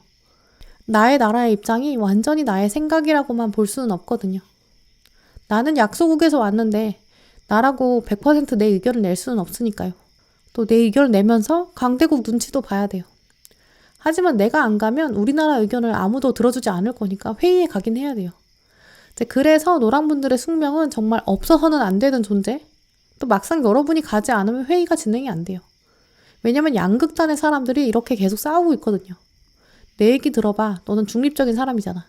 나의 나라의 입장이 완전히 나의 생각이라고만 볼 수는 없거든요. 나는 약소국에서 왔는데 나라고 100% 내 의견을 낼 수는 없으니까요. 또 내 의견을 내면서 강대국 눈치도 봐야 돼요. 하지만 내가 안 가면 우리나라 의견을 아무도 들어주지 않을 거니까 회의에 가긴 해야 돼요. 그래서 노랑분들의 숙명은 정말 없어서는 안 되는 존재. 또 막상 여러분이 가지 않으면 회의가 진행이 안 돼요. 왜냐면 양극단의 사람들이 이렇게 계속 싸우고 있거든요. 내 얘기 들어봐. 너는 중립적인 사람이잖아.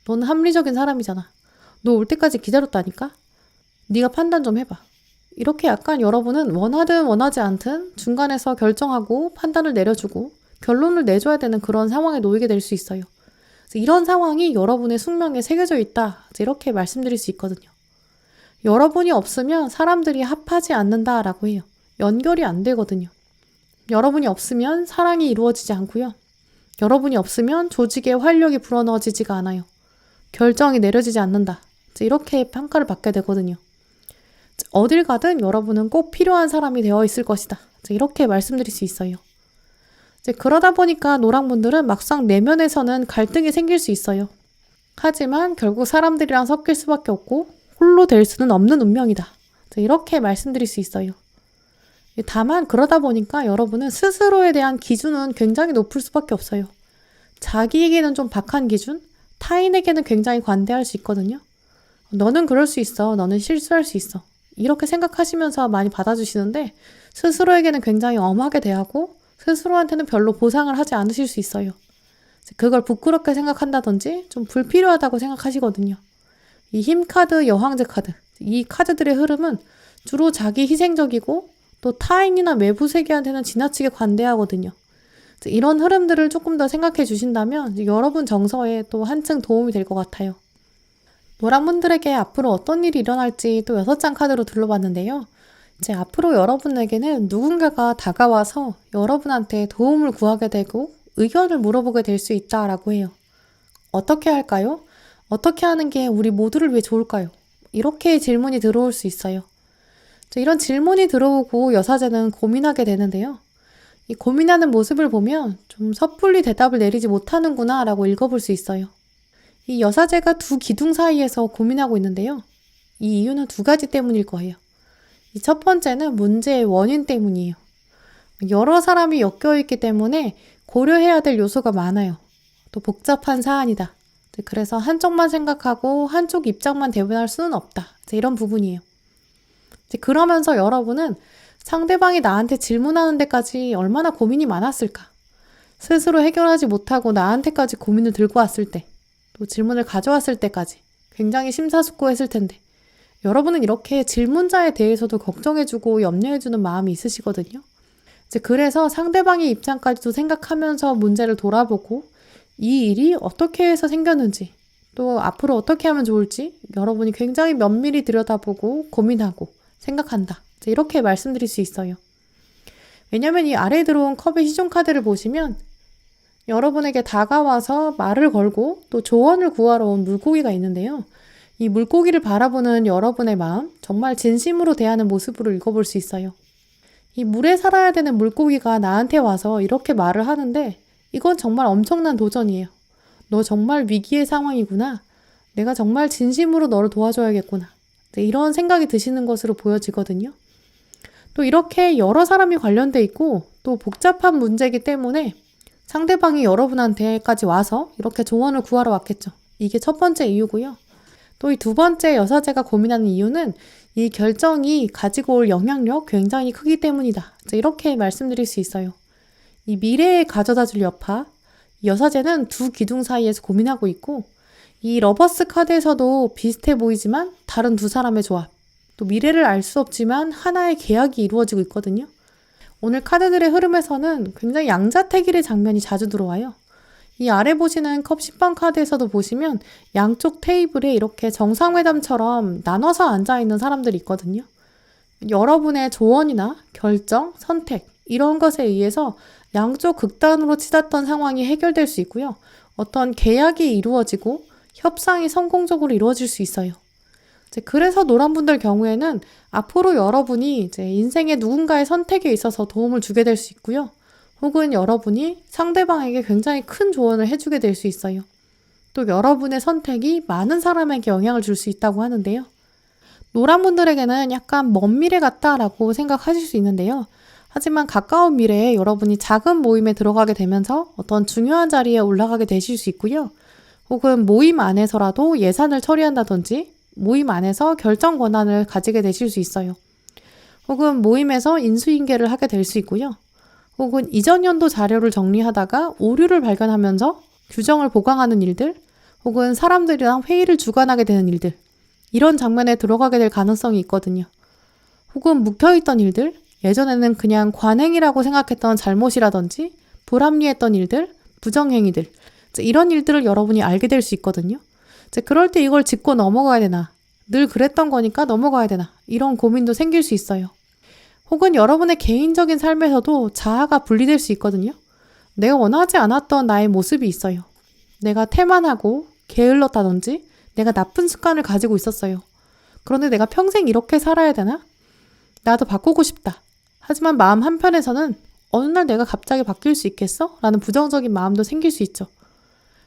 너는 합리적인 사람이잖아. 너 올 때까지 기다렸다니까? 네가 판단 좀 해봐. 이렇게 약간 여러분은 원하든 원하지 않든 중간에서 결정하고 판단을 내려주고 결론을 내줘야 되는 그런 상황에 놓이게 될 수 있어요. 이런 상황이 여러분의 숙명에 새겨져 있다. 이렇게 말씀드릴 수 있거든요. 여러분이 없으면 사람들이 합하지 않는다라고 해요. 연결이 안 되거든요. 여러분이 없으면 사랑이 이루어지지 않고요. 여러분이 없으면 조직의 활력이 불어넣어지지가 않아요. 결정이 내려지지 않는다. 이렇게 평가를 받게 되거든요. 어딜 가든 여러분은 꼭 필요한 사람이 되어 있을 것이다. 이렇게 말씀드릴 수 있어요. 그러다 보니까 노랑분들은 막상 내면에서는 갈등이 생길 수 있어요. 하지만 결국 사람들이랑 섞일 수밖에 없고 홀로 될 수는 없는 운명이다. 이렇게 말씀드릴 수 있어요. 다만 그러다 보니까 여러분은 스스로에 대한 기준은 굉장히 높을 수밖에 없어요. 자기에게는 좀 박한 기준, 타인에게는 굉장히 관대할 수 있거든요. 너는 그럴 수 있어. 너는 실수할 수 있어. 이렇게 생각하시면서 많이 받아주시는데 스스로에게는 굉장히 엄하게 대하고 스스로한테는 별로 보상을 하지 않으실 수 있어요. 그걸 부끄럽게 생각한다든지 좀 불필요하다고 생각하시거든요. 이 힘카드, 여황제 카드, 이 카드들의 흐름은 주로 자기 희생적이고 또 타인이나 외부 세계한테는 지나치게 관대하거든요. 이런 흐름들을 조금 더 생각해 주신다면 여러분 정서에 또 한층 도움이 될 것 같아요. 노랑분들에게 앞으로 어떤 일이 일어날지 또 6장 카드로 둘러봤는데요. 이제 앞으로 여러분에게는 누군가가 다가와서 여러분한테 도움을 구하게 되고 의견을 물어보게 될 수 있다라고 해요. 어떻게 할까요? 어떻게 하는 게 우리 모두를 위해 좋을까요? 이렇게 질문이 들어올 수 있어요. 이런 질문이 들어오고 여사제는 고민하게 되는데요. 이 고민하는 모습을 보면 좀 섣불리 대답을 내리지 못하는구나 라고 읽어볼 수 있어요. 이 여사제가 두 기둥 사이에서 고민하고 있는데요. 이 이유는 2가지 때문일 거예요. 이 첫 번째는 문제의 원인 때문이에요. 여러 사람이 엮여있기 때문에 고려해야 될 요소가 많아요. 또 복잡한 사안이다. 그래서 한쪽만 생각하고 한쪽 입장만 대변할 수는 없다. 이런 부분이에요. 그러면서 여러분은 상대방이 나한테 질문하는 데까지 얼마나 고민이 많았을까? 스스로 해결하지 못하고 나한테까지 고민을 들고 왔을 때, 또 질문을 가져왔을 때까지 굉장히 심사숙고했을 텐데 여러분은 이렇게 질문자에 대해서도 걱정해주고 염려해주는 마음이 있으시거든요. 그래서 상대방의 입장까지도 생각하면서 문제를 돌아보고 이 일이 어떻게 해서 생겼는지 또 앞으로 어떻게 하면 좋을지 여러분이 굉장히 면밀히 들여다보고 고민하고 생각한다. 이렇게 말씀드릴 수 있어요. 왜냐면 이 아래에 들어온 컵의 시종 카드를 보시면 여러분에게 다가와서 말을 걸고 또 조언을 구하러 온 물고기가 있는데요. 이 물고기를 바라보는 여러분의 마음, 정말 진심으로 대하는 모습으로 읽어볼 수 있어요. 이 물에 살아야 되는 물고기가 나한테 와서 이렇게 말을 하는데 이건 정말 엄청난 도전이에요. 너 정말 위기의 상황이구나. 내가 정말 진심으로 너를 도와줘야겠구나. 네, 이런 생각이 드시는 것으로 보여지거든요. 또 이렇게 여러 사람이 관련돼 있고 또 복잡한 문제이기 때문에 상대방이 여러분한테까지 와서 이렇게 조언을 구하러 왔겠죠. 이게 첫 번째 이유고요. 또 이 두 번째 여사제가 고민하는 이유는 이 결정이 가지고 올 영향력 굉장히 크기 때문이다. 이렇게 말씀드릴 수 있어요. 이 미래에 가져다 줄 여파, 여사제는 두 기둥 사이에서 고민하고 있고 이 러버스 카드에서도 비슷해 보이지만 다른 두 사람의 조합, 또 미래를 알 수 없지만 하나의 계약이 이루어지고 있거든요. 오늘 카드들의 흐름에서는 굉장히 양자택일의 장면이 자주 들어와요. 이 아래 보시는 컵 10번 카드에서도 보시면 양쪽 테이블에 이렇게 정상회담처럼 나눠서 앉아있는 사람들이 있거든요. 여러분의 조언이나 결정, 선택 이런 것에 의해서 양쪽 극단으로 치닫던 상황이 해결될 수 있고요. 어떤 계약이 이루어지고 협상이 성공적으로 이루어질 수 있어요. 그래서 노란 분들 경우에는 앞으로 여러분이 이제 인생의 누군가의 선택에 있어서 도움을 주게 될 수 있고요. 혹은 여러분이 상대방에게 굉장히 큰 조언을 해주게 될 수 있어요. 또 여러분의 선택이 많은 사람에게 영향을 줄 수 있다고 하는데요. 노란 분들에게는 약간 먼 미래 같다라고 생각하실 수 있는데요. 하지만 가까운 미래에 여러분이 작은 모임에 들어가게 되면서 어떤 중요한 자리에 올라가게 되실 수 있고요. 혹은 모임 안에서라도 예산을 처리한다든지 모임 안에서 결정 권한을 가지게 되실 수 있어요. 혹은 모임에서 인수인계를 하게 될 수 있고요. 혹은 이전 연도 자료를 정리하다가 오류를 발견하면서 규정을 보강하는 일들, 혹은 사람들이랑 회의를 주관하게 되는 일들, 이런 장면에 들어가게 될 가능성이 있거든요. 혹은 묵혀있던 일들, 예전에는 그냥 관행이라고 생각했던 잘못이라든지 불합리했던 일들, 부정행위들, 이런 일들을 여러분이 알게 될 수 있거든요. 그럴 때 이걸 짚고 넘어가야 되나, 늘 그랬던 거니까 넘어가야 되나, 이런 고민도 생길 수 있어요. 혹은 여러분의 개인적인 삶에서도 자아가 분리될 수 있거든요. 내가 원하지 않았던 나의 모습이 있어요. 내가 태만하고 게을렀다든지 내가 나쁜 습관을 가지고 있었어요. 그런데 내가 평생 이렇게 살아야 되나? 나도 바꾸고 싶다. 하지만 마음 한편에서는 어느 날 내가 갑자기 바뀔 수 있겠어? 라는 부정적인 마음도 생길 수 있죠.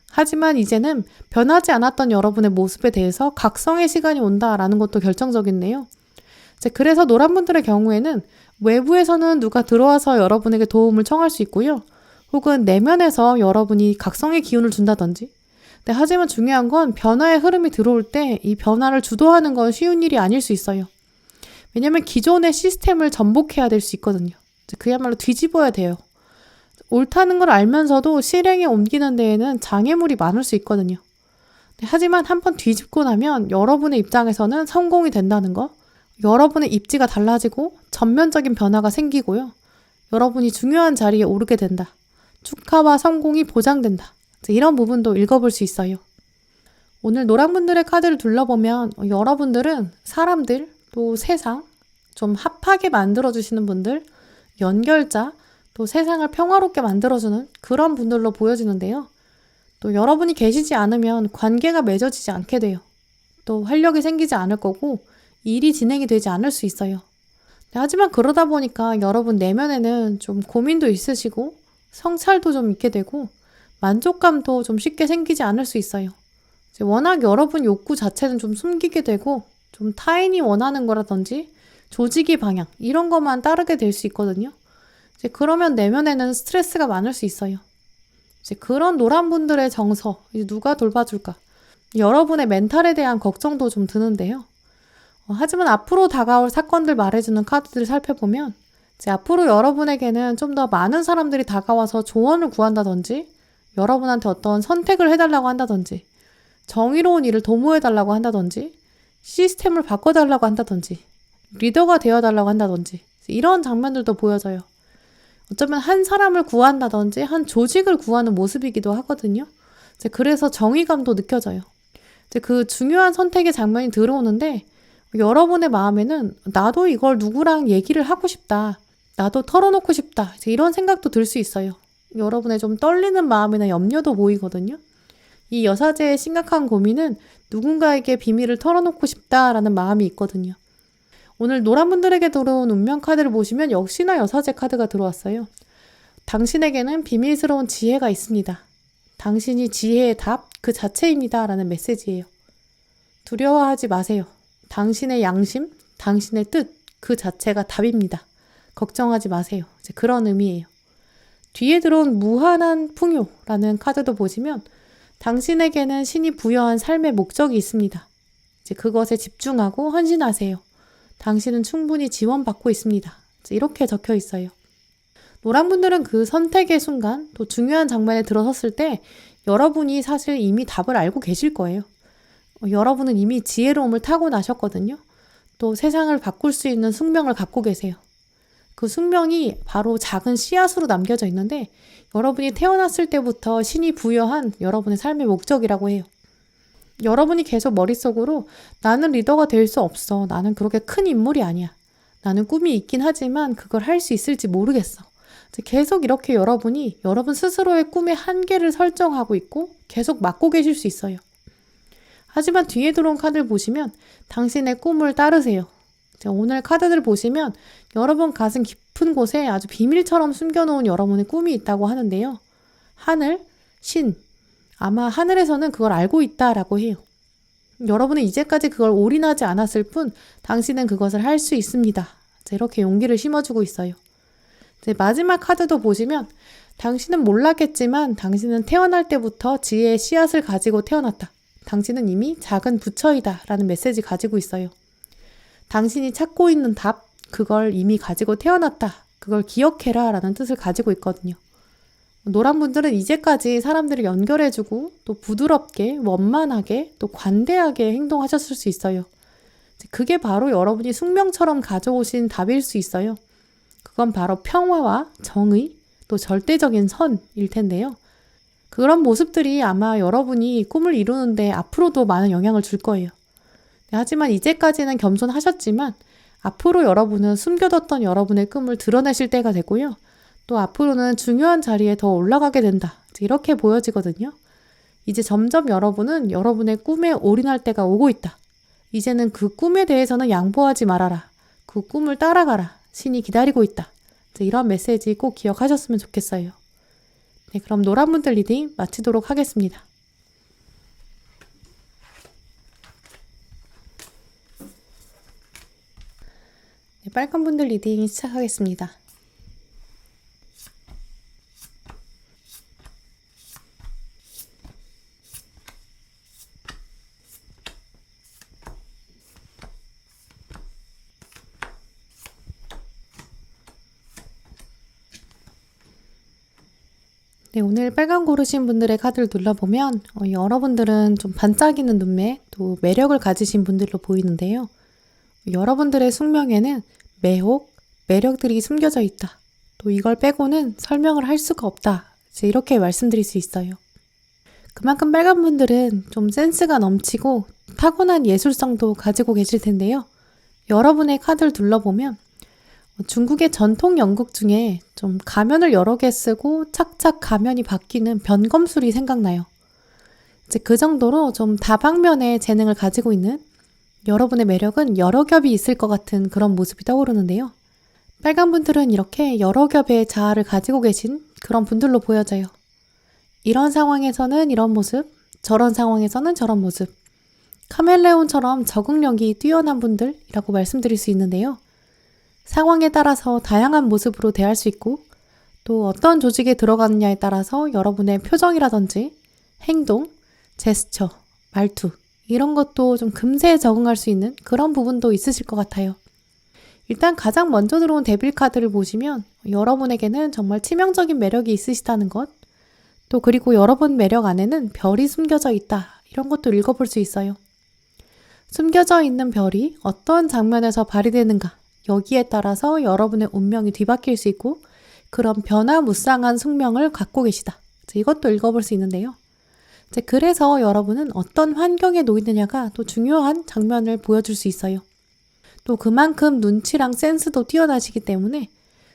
하지만 이제는 변하지 않았던 여러분의 모습에 대해서 각성의 시간이 온다라는 것도 결정적인데요. 그래서 노란 분들의 경우에는 외부에서는 누가 들어와서 여러분에게 도움을 청할 수 있고요. 혹은 내면에서 여러분이 각성의 기운을 준다든지. 하지만 중요한 건 변화의 흐름이 들어올 때 이 변화를 주도하는 건 쉬운 일이 아닐 수 있어요. 왜냐하면 기존의 시스템을 전복해야 될 수 있거든요. 그야말로 뒤집어야 돼요. 옳다는 걸 알면서도 실행에 옮기는 데에는 장애물이 많을 수 있거든요. 하지만 한번 뒤집고 나면 여러분의 입장에서는 성공이 된다는 거, 여러분의 입지가 달라지고 전면적인 변화가 생기고요. 여러분이 중요한 자리에 오르게 된다. 축하와 성공이 보장된다. 이런 부분도 읽어볼 수 있어요. 오늘 노란분들의 카드를 둘러보면 여러분들은 사람들, 또 세상, 좀 합하게 만들어주시는 분들, 연결자, 또 세상을 평화롭게 만들어주는 그런 분들로 보여지는데요. 또 여러분이 계시지 않으면 관계가 맺어지지 않게 돼요. 또 활력이 생기지 않을 거고 일이 진행이 되지 않을 수 있어요. 하지만 그러다 보니까 여러분 내면에는 좀 고민도 있으시고 성찰도 좀 있게 되고 만족감도 좀 쉽게 생기지 않을 수 있어요. 워낙 여러분 욕구 자체는 좀 숨기게 되고 좀 타인이 원하는 거라든지 조직의 방향 이런 것만 따르게 될 수 있거든요. 그러면 내면에는 스트레스가 많을 수 있어요. 그런 노란 분들의 정서, 누가 돌봐줄까? 여러분의 멘탈에 대한 걱정도 좀 드는데요. 하지만 앞으로 다가올 사건들 말해주는 카드들을 살펴보면 앞으로 여러분에게는 좀 더 많은 사람들이 다가와서 조언을 구한다든지 여러분한테 어떤 선택을 해달라고 한다든지 정의로운 일을 도모해달라고 한다든지 시스템을 바꿔달라고 한다든지 리더가 되어달라고 한다든지 이런 장면들도 보여져요. 어쩌면 한 사람을 구한다든지 한 조직을 구하는 모습이기도 하거든요. 그래서 정의감도 느껴져요. 그 중요한 선택의 장면이 들어오는데 여러분의 마음에는 나도 이걸 누구랑 얘기를 하고 싶다. 나도 털어놓고 싶다. 이런 생각도 들 수 있어요. 여러분의 좀 떨리는 마음이나 염려도 보이거든요. 이 여사제의 심각한 고민은 누군가에게 비밀을 털어놓고 싶다라는 마음이 있거든요. 오늘 노란 분들에게 들어온 운명 카드를 보시면 역시나 여사제 카드가 들어왔어요. 당신에게는 비밀스러운 지혜가 있습니다. 당신이 지혜의 답 그 자체입니다. 라는 메시지예요. 두려워하지 마세요. 당신의 양심, 당신의 뜻 그 자체가 답입니다. 걱정하지 마세요. 이제 그런 의미예요. 뒤에 들어온 무한한 풍요라는 카드도 보시면 당신에게는 신이 부여한 삶의 목적이 있습니다. 이제 그것에 집중하고 헌신하세요. 당신은 충분히 지원받고 있습니다. 이렇게 적혀 있어요. 노란 분들은 그 선택의 순간, 또 중요한 장면에 들어섰을 때 여러분이 사실 이미 답을 알고 계실 거예요. 여러분은 이미 지혜로움을 타고나셨거든요. 또 세상을 바꿀 수 있는 숙명을 갖고 계세요. 그 숙명이 바로 작은 씨앗으로 남겨져 있는데 여러분이 태어났을 때부터 신이 부여한 여러분의 삶의 목적이라고 해요. 여러분이 계속 머릿속으로 나는 리더가 될 수 없어. 나는 그렇게 큰 인물이 아니야. 나는 꿈이 있긴 하지만 그걸 할 수 있을지 모르겠어. 계속 이렇게 여러분이 여러분 스스로의 꿈의 한계를 설정하고 있고 계속 막고 계실 수 있어요. 하지만 뒤에 들어온 카드를 보시면 당신의 꿈을 따르세요. 오늘 카드들 보시면 여러분 가슴 깊은 곳에 아주 비밀처럼 숨겨놓은 여러분의 꿈이 있다고 하는데요. 하늘, 신, 아마 하늘에서는 그걸 알고 있다라고 해요. 여러분은 이제까지 그걸 올인하지 않았을 뿐 당신은 그것을 할 수 있습니다. 이렇게 용기를 심어주고 있어요. 마지막 카드도 보시면 당신은 몰랐겠지만 당신은 태어날 때부터 지혜의 씨앗을 가지고 태어났다. 당신은 이미 작은 부처이다 라는 메시지 가지고 있어요. 당신이 찾고 있는 답, 그걸 이미 가지고 태어났다. 그걸 기억해라 라는 뜻을 가지고 있거든요. 노란 분들은 이제까지 사람들을 연결해주고 또 부드럽게, 원만하게, 또 관대하게 행동하셨을 수 있어요. 그게 바로 여러분이 숙명처럼 가져오신 답일 수 있어요. 그건 바로 평화와 정의, 또 절대적인 선일 텐데요. 그런 모습들이 아마 여러분이 꿈을 이루는데 앞으로도 많은 영향을 줄 거예요. 하지만 이제까지는 겸손하셨지만 앞으로 여러분은 숨겨뒀던 여러분의 꿈을 드러내실 때가 되고요. 또 앞으로는 중요한 자리에 더 올라가게 된다. 이렇게 보여지거든요. 이제 점점 여러분은 여러분의 꿈에 올인할 때가 오고 있다. 이제는 그 꿈에 대해서는 양보하지 말아라. 그 꿈을 따라가라. 신이 기다리고 있다. 이런 메시지 꼭 기억하셨으면 좋겠어요. 네, 그럼 노란 분들 리딩 마치도록 하겠습니다. 네, 빨간 분들 리딩 시작하겠습니다. 네, 오늘 빨간 고르신 분들의 카드를 눌러보면 여러분들은 좀 반짝이는 눈매, 또 매력을 가지신 분들로 보이는데요. 여러분들의 숙명에는 매혹, 매력들이 숨겨져 있다. 또 이걸 빼고는 설명을 할 수가 없다. 이렇게 말씀드릴 수 있어요. 그만큼 빨간 분들은 좀 센스가 넘치고 타고난 예술성도 가지고 계실 텐데요. 여러분의 카드를 둘러보면 중국의 전통 연극 중에 좀 가면을 여러 개 쓰고 착착 가면이 바뀌는 변검술이 생각나요. 이제 그 정도로 좀 다방면의 재능을 가지고 있는 여러분의 매력은 여러 겹이 있을 것 같은 그런 모습이 떠오르는데요. 빨간 분들은 이렇게 여러 겹의 자아를 가지고 계신 그런 분들로 보여져요. 이런 상황에서는 이런 모습, 저런 상황에서는 저런 모습. 카멜레온처럼 적응력이 뛰어난 분들이라고 말씀드릴 수 있는데요. 상황에 따라서 다양한 모습으로 대할 수 있고 또 어떤 조직에 들어가느냐에 따라서 여러분의 표정이라든지 행동, 제스처, 말투 이런 것도 좀 금세 적응할 수 있는 그런 부분도 있으실 것 같아요. 일단 가장 먼저 들어온 데빌 카드를 보시면 여러분에게는 정말 치명적인 매력이 있으시다는 것, 또 그리고 여러분 매력 안에는 별이 숨겨져 있다 이런 것도 읽어볼 수 있어요. 숨겨져 있는 별이 어떤 장면에서 발휘되는가 여기에 따라서 여러분의 운명이 뒤바뀔 수 있고 그런 변화무쌍한 숙명을 갖고 계시다. 이것도 읽어볼 수 있는데요. 그래서 여러분은 어떤 환경에 놓이느냐가 또 중요한 장면을 보여줄 수 있어요. 또 그만큼 눈치랑 센스도 뛰어나시기 때문에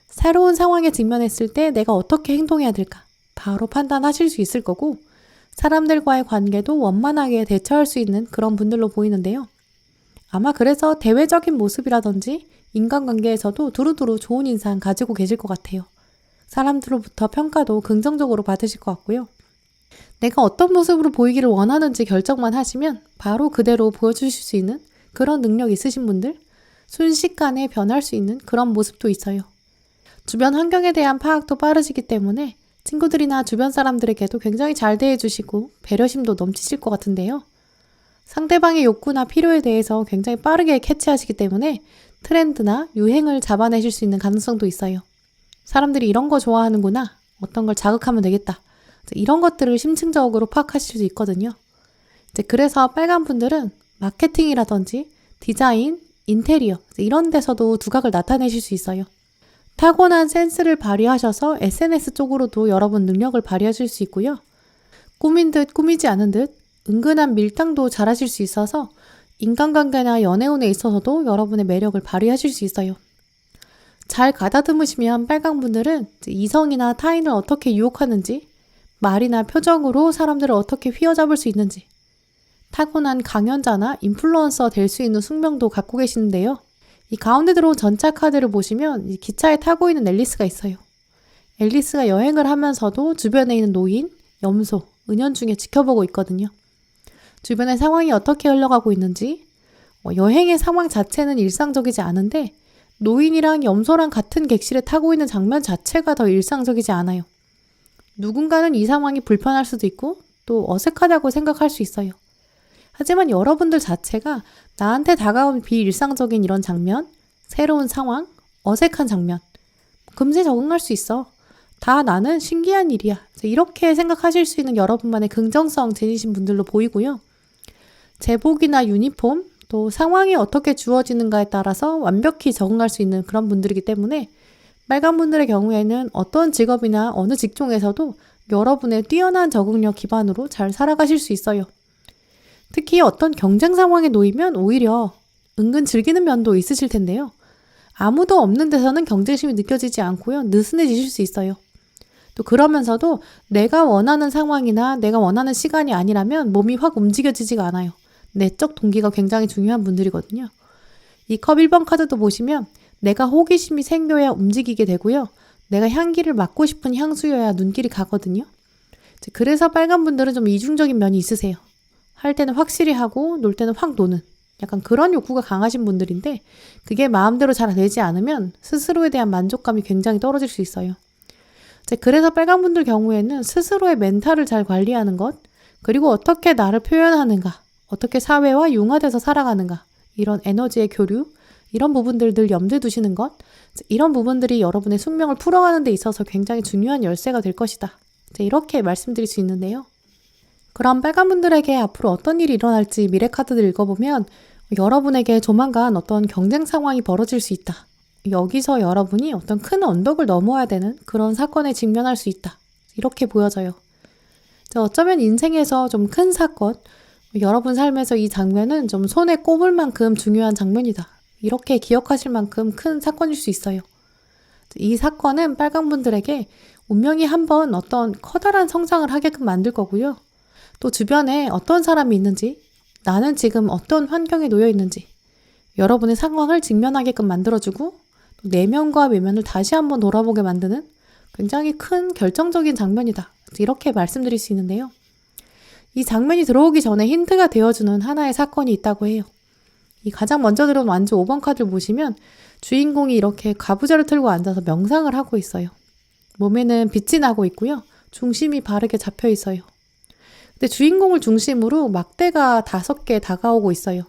새로운 상황에 직면했을 때 내가 어떻게 행동해야 될까 바로 판단하실 수 있을 거고 사람들과의 관계도 원만하게 대처할 수 있는 그런 분들로 보이는데요. 아마 그래서 대외적인 모습이라든지 인간관계에서도 두루두루 좋은 인상 가지고 계실 것 같아요. 사람들로부터 평가도 긍정적으로 받으실 것 같고요. 내가 어떤 모습으로 보이기를 원하는지 결정만 하시면 바로 그대로 보여주실 수 있는 그런 능력 있으신 분들, 순식간에 변할 수 있는 그런 모습도 있어요. 주변 환경에 대한 파악도 빠르시기 때문에 친구들이나 주변 사람들에게도 굉장히 잘 대해주시고 배려심도 넘치실 것 같은데요. 상대방의 욕구나 필요에 대해서 굉장히 빠르게 캐치하시기 때문에 트렌드나 유행을 잡아내실 수 있는 가능성도 있어요. 사람들이 이런 거 좋아하는구나, 어떤 걸 자극하면 되겠다, 이런 것들을 심층적으로 파악하실 수 있거든요. 그래서 빨간 분들은 마케팅이라든지 디자인, 인테리어 이런 데서도 두각을 나타내실 수 있어요. 타고난 센스를 발휘하셔서 SNS 쪽으로도 여러분 능력을 발휘하실 수 있고요. 꾸민 듯 꾸미지 않은 듯 은근한 밀당도 잘하실 수 있어서 인간관계나 연애운에 있어서도 여러분의 매력을 발휘하실 수 있어요. 잘 가다듬으시면 빨간 분들은 이성이나 타인을 어떻게 유혹하는지, 말이나 표정으로 사람들을 어떻게 휘어잡을 수 있는지, 타고난 강연자나 인플루언서 될 수 있는 숙명도 갖고 계시는데요. 이 가운데 들어온 전차 카드를 보시면 이 기차에 타고 있는 앨리스가 있어요. 앨리스가 여행을 하면서도 주변에 있는 노인, 염소, 은연중에 지켜보고 있거든요. 주변의 상황이 어떻게 흘러가고 있는지, 여행의 상황 자체는 일상적이지 않은데 노인이랑 염소랑 같은 객실에 타고 있는 장면 자체가 더 일상적이지 않아요. 누군가는 이 상황이 불편할 수도 있고 또 어색하다고 생각할 수 있어요. 하지만 여러분들 자체가 나한테 다가온 비일상적인 이런 장면, 새로운 상황, 어색한 장면, 금세 적응할 수 있어. 다 나는 신기한 일이야. 이렇게 생각하실 수 있는 여러분만의 긍정성 지니신 분들로 보이고요. 제복이나 유니폼, 또 상황이 어떻게 주어지는가에 따라서 완벽히 적응할 수 있는 그런 분들이기 때문에 빨간 분들의 경우에는 어떤 직업이나 어느 직종에서도 여러분의 뛰어난 적응력 기반으로 잘 살아가실 수 있어요. 특히 어떤 경쟁 상황에 놓이면 오히려 은근 즐기는 면도 있으실 텐데요. 아무도 없는 데서는 경쟁심이 느껴지지 않고요. 느슨해지실 수 있어요. 또 그러면서도 내가 원하는 상황이나 내가 원하는 시간이 아니라면 몸이 확 움직여지지가 않아요. 내적 동기가 굉장히 중요한 분들이거든요. 이 컵 1번 카드도 보시면 내가 호기심이 생겨야 움직이게 되고요. 내가 향기를 맡고 싶은 향수여야 눈길이 가거든요. 그래서 빨간 분들은 좀 이중적인 면이 있으세요. 할 때는 확실히 하고 놀 때는 확 노는 약간 그런 욕구가 강하신 분들인데 그게 마음대로 잘 되지 않으면 스스로에 대한 만족감이 굉장히 떨어질 수 있어요. 그래서 빨간 분들 경우에는 스스로의 멘탈을 잘 관리하는 것, 그리고 어떻게 나를 표현하는가, 어떻게 사회와 융화돼서 살아가는가, 이런 에너지의 교류, 이런 부분들 늘 염두에 두시는 것, 이런 부분들이 여러분의 숙명을 풀어가는 데 있어서 굉장히 중요한 열쇠가 될 것이다. 이렇게 말씀드릴 수 있는데요. 그럼 빨간 분들에게 앞으로 어떤 일이 일어날지 미래 카드를 읽어보면 여러분에게 조만간 어떤 경쟁 상황이 벌어질 수 있다. 여기서 여러분이 어떤 큰 언덕을 넘어야 되는 그런 사건에 직면할 수 있다. 이렇게 보여져요. 어쩌면 인생에서 좀 큰 사건, 여러분 삶에서 이 장면은 좀 손에 꼽을 만큼 중요한 장면이다. 이렇게 기억하실 만큼 큰 사건일 수 있어요. 이 사건은 빨간 분들에게 운명이 한번 어떤 커다란 성장을 하게끔 만들 거고요. 또 주변에 어떤 사람이 있는지, 나는 지금 어떤 환경에 놓여 있는지 여러분의 상황을 직면하게끔 만들어주고 또 내면과 외면을 다시 한번 돌아보게 만드는 굉장히 큰 결정적인 장면이다. 이렇게 말씀드릴 수 있는데요. 이 장면이 들어오기 전에 힌트가 되어주는 하나의 사건이 있다고 해요. 이 가장 먼저 들어온 완주 5번 카드를 보시면 주인공이 이렇게 가부좌를 틀고 앉아서 명상을 하고 있어요. 몸에는 빛이 나고 있고요. 중심이 바르게 잡혀 있어요. 근데 주인공을 중심으로 막대가 5개 다가오고 있어요.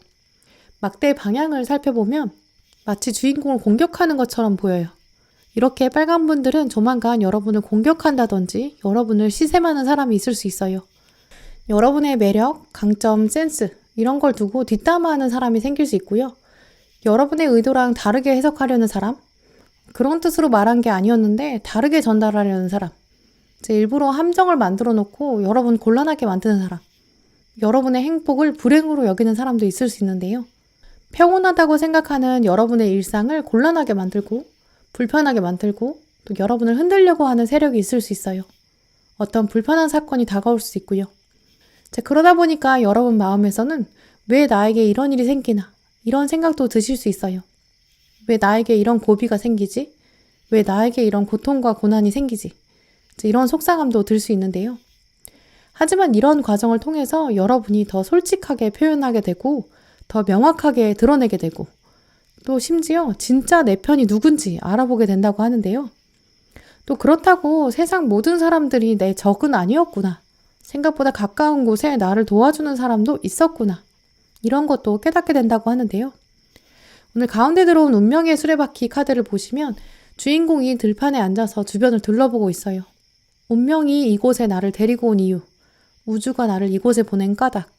막대의 방향을 살펴보면 마치 주인공을 공격하는 것처럼 보여요. 이렇게 빨간 분들은 조만간 여러분을 공격한다든지 여러분을 시샘하는 사람이 있을 수 있어요. 여러분의 매력, 강점, 센스 이런 걸 두고 뒷담화하는 사람이 생길 수 있고요. 여러분의 의도랑 다르게 해석하려는 사람, 그런 뜻으로 말한 게 아니었는데 다르게 전달하려는 사람, 일부러 함정을 만들어 놓고 여러분 곤란하게 만드는 사람, 여러분의 행복을 불행으로 여기는 사람도 있을 수 있는데요. 평온하다고 생각하는 여러분의 일상을 곤란하게 만들고 불편하게 만들고 또 여러분을 흔들려고 하는 세력이 있을 수 있어요. 어떤 불편한 사건이 다가올 수 있고요. 그러다 보니까 여러분 마음에서는 왜 나에게 이런 일이 생기나 이런 생각도 드실 수 있어요. 왜 나에게 이런 고비가 생기지? 왜 나에게 이런 고통과 고난이 생기지? 이런 속상함도 들 수 있는데요. 하지만 이런 과정을 통해서 여러분이 더 솔직하게 표현하게 되고 더 명확하게 드러내게 되고 또 심지어 진짜 내 편이 누군지 알아보게 된다고 하는데요. 또 그렇다고 세상 모든 사람들이 내 적은 아니었구나. 생각보다 가까운 곳에 나를 도와주는 사람도 있었구나. 이런 것도 깨닫게 된다고 하는데요. 오늘 가운데 들어온 운명의 수레바퀴 카드를 보시면 주인공이 들판에 앉아서 주변을 둘러보고 있어요. 운명이 이곳에 나를 데리고 온 이유, 우주가 나를 이곳에 보낸 까닭,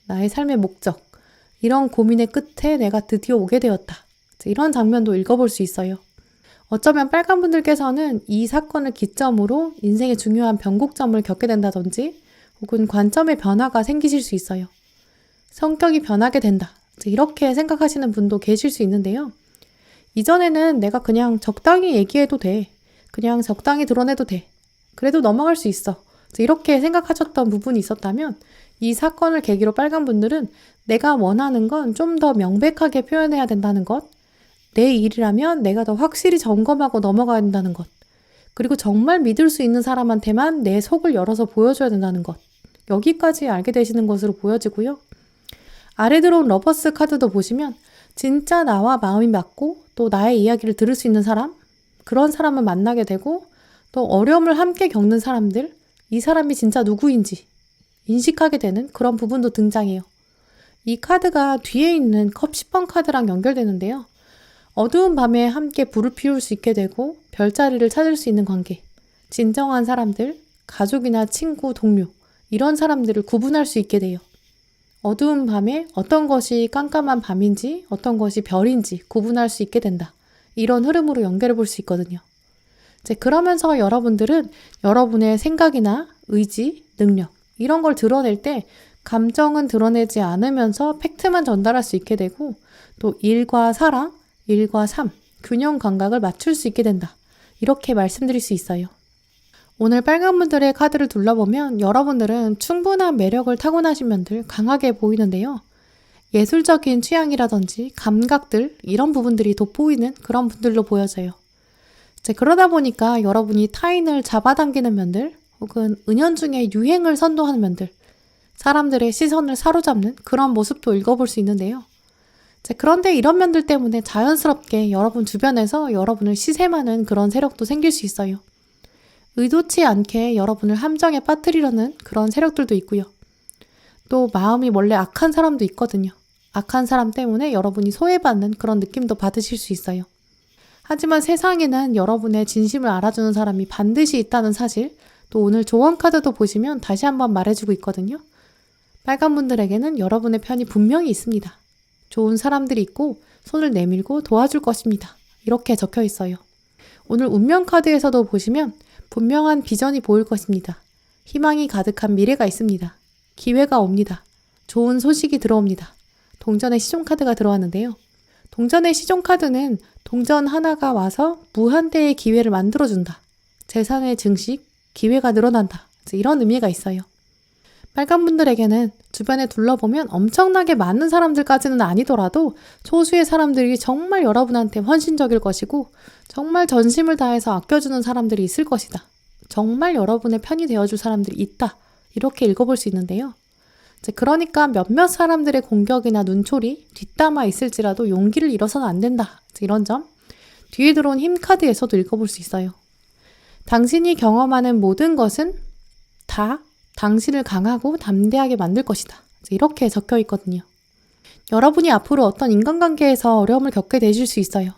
나의 삶의 목적, 이런 고민의 끝에 내가 드디어 오게 되었다. 이런 장면도 읽어볼 수 있어요. 어쩌면 빨간 분들께서는 이 사건을 기점으로 인생의 중요한 변곡점을 겪게 된다든지 혹은 관점의 변화가 생기실 수 있어요. 성격이 변하게 된다. 이렇게 생각하시는 분도 계실 수 있는데요. 이전에는 내가 그냥 적당히 얘기해도 돼. 그냥 적당히 드러내도 돼. 그래도 넘어갈 수 있어. 이렇게 생각하셨던 부분이 있었다면 이 사건을 계기로 빨간 분들은 내가 원하는 건 좀 더 명백하게 표현해야 된다는 것, 내 일이라면 내가 더 확실히 점검하고 넘어가야 된다는 것, 그리고 정말 믿을 수 있는 사람한테만 내 속을 열어서 보여줘야 된다는 것, 여기까지 알게 되시는 것으로 보여지고요. 아래 들어온 러버스 카드도 보시면 진짜 나와 마음이 맞고 또 나의 이야기를 들을 수 있는 사람, 그런 사람을 만나게 되고 또 어려움을 함께 겪는 사람들, 이 사람이 진짜 누구인지 인식하게 되는 그런 부분도 등장해요. 이 카드가 뒤에 있는 컵 10번 카드랑 연결되는데요. 어두운 밤에 함께 불을 피울 수 있게 되고 별자리를 찾을 수 있는 관계, 진정한 사람들, 가족이나 친구, 동료, 이런 사람들을 구분할 수 있게 돼요. 어두운 밤에 어떤 것이 깜깜한 밤인지 어떤 것이 별인지 구분할 수 있게 된다. 이런 흐름으로 연결해 볼 수 있거든요. 그러면서 여러분들은 여러분의 생각이나 의지, 능력 이런 걸 드러낼 때 감정은 드러내지 않으면서 팩트만 전달할 수 있게 되고 또 일과 사랑, 일과 삶, 균형 감각을 맞출 수 있게 된다. 이렇게 말씀드릴 수 있어요. 오늘 빨간 분들의 카드를 둘러보면 여러분들은 충분한 매력을 타고나신 면들 강하게 보이는데요. 예술적인 취향이라든지 감각들 이런 부분들이 돋보이는 그런 분들로 보여져요. 그러다 보니까 여러분이 타인을 잡아당기는 면들 혹은 은연중에 유행을 선도하는 면들 사람들의 시선을 사로잡는 그런 모습도 읽어볼 수 있는데요. 그런데 이런 면들 때문에 자연스럽게 여러분 주변에서 여러분을 시샘하는 그런 세력도 생길 수 있어요. 의도치 않게 여러분을 함정에 빠뜨리려는 그런 세력들도 있고요. 또 마음이 원래 악한 사람도 있거든요. 악한 사람 때문에 여러분이 소외받는 그런 느낌도 받으실 수 있어요. 하지만 세상에는 여러분의 진심을 알아주는 사람이 반드시 있다는 사실, 또 오늘 조언 카드도 보시면 다시 한번 말해주고 있거든요. 빨간 분들에게는 여러분의 편이 분명히 있습니다. 좋은 사람들이 있고 손을 내밀고 도와줄 것입니다. 이렇게 적혀 있어요. 오늘 운명 카드에서도 보시면 분명한 비전이 보일 것입니다. 희망이 가득한 미래가 있습니다. 기회가 옵니다. 좋은 소식이 들어옵니다. 동전의 시종 카드가 들어왔는데요. 동전의 시종 카드는 동전 하나가 와서 무한대의 기회를 만들어준다. 재산의 증식, 기회가 늘어난다. 이런 의미가 있어요. 빨간 분들에게는 주변에 둘러보면 엄청나게 많은 사람들까지는 아니더라도 소수의 사람들이 정말 여러분한테 헌신적일 것이고 정말 전심을 다해서 아껴주는 사람들이 있을 것이다. 정말 여러분의 편이 되어줄 사람들이 있다. 이렇게 읽어볼 수 있는데요. 그러니까 몇몇 사람들의 공격이나 눈초리, 뒷담화 있을지라도 용기를 잃어서는 안 된다. 이런 점. 뒤에 들어온 힘 카드에서도 읽어볼 수 있어요. 당신이 경험하는 모든 것은 다 당신을 강하고 담대하게 만들 것이다. 이렇게 적혀 있거든요. 여러분이 앞으로 어떤 인간관계에서 어려움을 겪게 되실 수 있어요.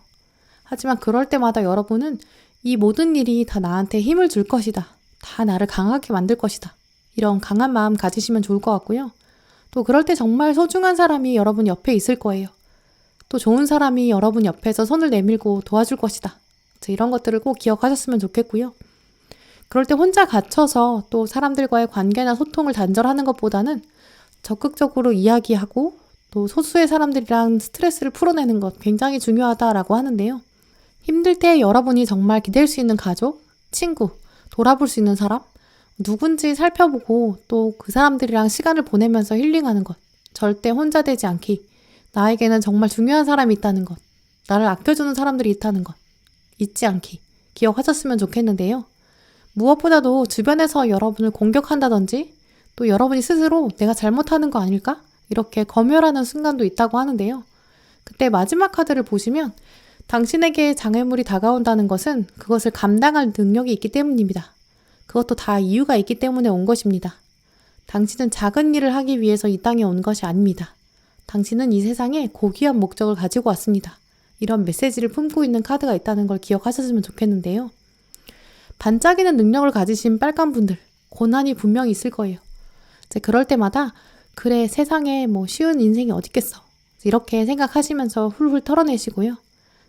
하지만 그럴 때마다 여러분은 이 모든 일이 다 나한테 힘을 줄 것이다. 다 나를 강하게 만들 것이다. 이런 강한 마음 가지시면 좋을 것 같고요. 또 그럴 때 정말 소중한 사람이 여러분 옆에 있을 거예요. 또 좋은 사람이 여러분 옆에서 손을 내밀고 도와줄 것이다. 이런 것들을 꼭 기억하셨으면 좋겠고요. 그럴 때 혼자 갇혀서 또 사람들과의 관계나 소통을 단절하는 것보다는 적극적으로 이야기하고 또 소수의 사람들이랑 스트레스를 풀어내는 것 굉장히 중요하다라고 하는데요. 힘들 때 여러분이 정말 기댈 수 있는 가족, 친구, 돌아볼 수 있는 사람, 누군지 살펴보고 또 그 사람들이랑 시간을 보내면서 힐링하는 것. 절대 혼자 되지 않기. 나에게는 정말 중요한 사람이 있다는 것. 나를 아껴주는 사람들이 있다는 것. 잊지 않기. 기억하셨으면 좋겠는데요. 무엇보다도 주변에서 여러분을 공격한다든지 또 여러분이 스스로 내가 잘못하는 거 아닐까? 이렇게 검열하는 순간도 있다고 하는데요. 그때 마지막 카드를 보시면 당신에게 장애물이 다가온다는 것은 그것을 감당할 능력이 있기 때문입니다. 그것도 다 이유가 있기 때문에 온 것입니다. 당신은 작은 일을 하기 위해서 이 땅에 온 것이 아닙니다. 당신은 이 세상에 고귀한 목적을 가지고 왔습니다. 이런 메시지를 품고 있는 카드가 있다는 걸 기억하셨으면 좋겠는데요. 반짝이는 능력을 가지신 빨간 분들, 고난이 분명히 있을 거예요. 이제 그럴 때마다 그래 세상에 쉬운 인생이 어딨겠어. 이렇게 생각하시면서 훌훌 털어내시고요.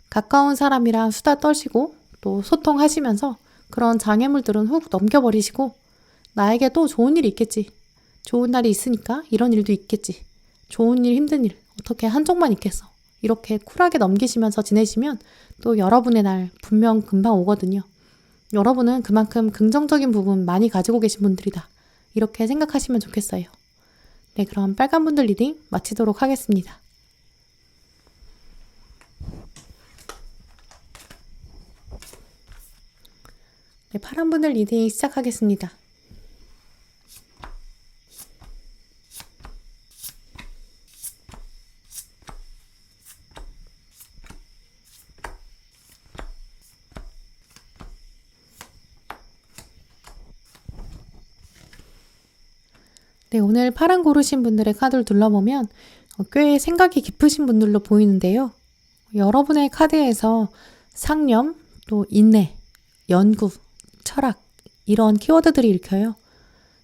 가까운 사람이랑 수다 떠시고 또 소통하시면서 그런 장애물들은 훅 넘겨버리시고 나에게 또 좋은 일이 있겠지. 좋은 날이 있으니까 이런 일도 있겠지. 좋은 일, 힘든 일 어떻게 한쪽만 있겠어. 이렇게 쿨하게 넘기시면서 지내시면 또 여러분의 날 분명 금방 오거든요. 여러분은 그만큼 긍정적인 부분 많이 가지고 계신 분들이다. 이렇게 생각하시면 좋겠어요. 네, 그럼 빨간 분들 리딩 마치도록 하겠습니다. 네, 파란 분들 리딩 시작하겠습니다. 네, 오늘 파란 고르신 분들의 카드를 둘러보면 꽤 생각이 깊으신 분들로 보이는데요. 여러분의 카드에서 상념, 또 인내, 연구, 철학 이런 키워드들이 읽혀요.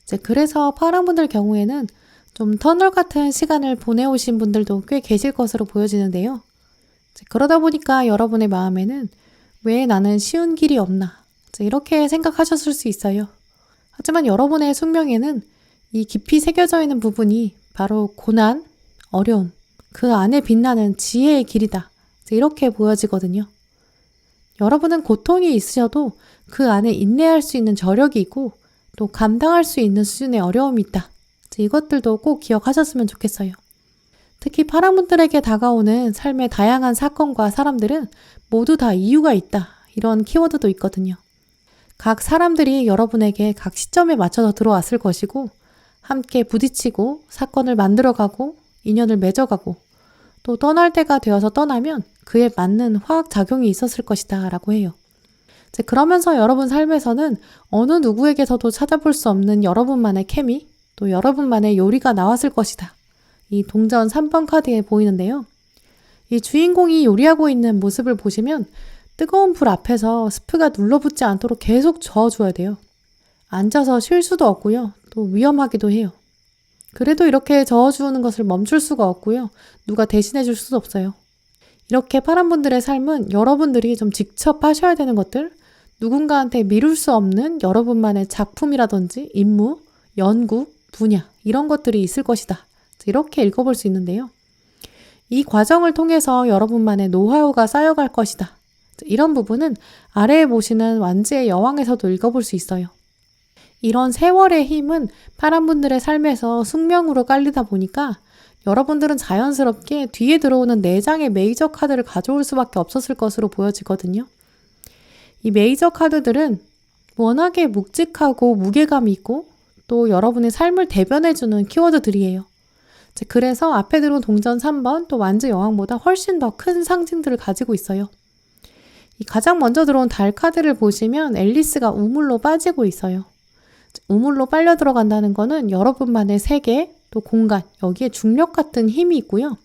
이제 그래서 파란 분들 경우에는 좀 터널 같은 시간을 보내오신 분들도 꽤 계실 것으로 보여지는데요. 그러다 보니까 여러분의 마음에는 왜 나는 쉬운 길이 없나 이렇게 생각하셨을 수 있어요. 하지만 여러분의 숙명에는 이 깊이 새겨져 있는 부분이 바로 고난, 어려움, 그 안에 빛나는 지혜의 길이다. 이렇게 보여지거든요. 여러분은 고통이 있으셔도 그 안에 인내할 수 있는 저력이 있고 또 감당할 수 있는 수준의 어려움이 있다. 이것들도 꼭 기억하셨으면 좋겠어요. 특히 파란 분들에게 다가오는 삶의 다양한 사건과 사람들은 모두 다 이유가 있다. 이런 키워드도 있거든요. 각 사람들이 여러분에게 각 시점에 맞춰서 들어왔을 것이고 함께 부딪히고 사건을 만들어가고 인연을 맺어가고 또 떠날 때가 되어서 떠나면 그에 맞는 화학작용이 있었을 것이다 라고 해요. 이제 그러면서 여러분 삶에서는 어느 누구에게서도 찾아볼 수 없는 여러분만의 케미 또 여러분만의 요리가 나왔을 것이다. 이 동전 3번 카드에 보이는데요. 이 주인공이 요리하고 있는 모습을 보시면 뜨거운 불 앞에서 스프가 눌러붙지 않도록 계속 저어줘야 돼요. 앉아서 쉴 수도 없고요. 또 위험하기도 해요. 그래도 이렇게 저어주는 것을 멈출 수가 없고요. 누가 대신해 줄 수도 없어요. 이렇게 파란 분들의 삶은 여러분들이 좀 직접 하셔야 되는 것들, 누군가한테 미룰 수 없는 여러분만의 작품이라든지 임무, 연구, 분야 이런 것들이 있을 것이다. 이렇게 읽어볼 수 있는데요. 이 과정을 통해서 여러분만의 노하우가 쌓여갈 것이다. 이런 부분은 아래에 보시는 완지의 여왕에서도 읽어볼 수 있어요. 이런 세월의 힘은 파란 분들의 삶에서 숙명으로 깔리다 보니까 여러분들은 자연스럽게 뒤에 들어오는 4장의 메이저 카드를 가져올 수밖에 없었을 것으로 보여지거든요. 이 메이저 카드들은 워낙에 묵직하고 무게감이 있고 또 여러분의 삶을 대변해주는 키워드들이에요. 그래서 앞에 들어온 동전 3번 또 완즈 여왕보다 훨씬 더 큰 상징들을 가지고 있어요. 이 가장 먼저 들어온 달 카드를 보시면 앨리스가 우물로 빠지고 있어요. 우물로 빨려 들어간다는 거는 여러분만의 세계, 또 공간, 여기에 중력 같은 힘이 있고요.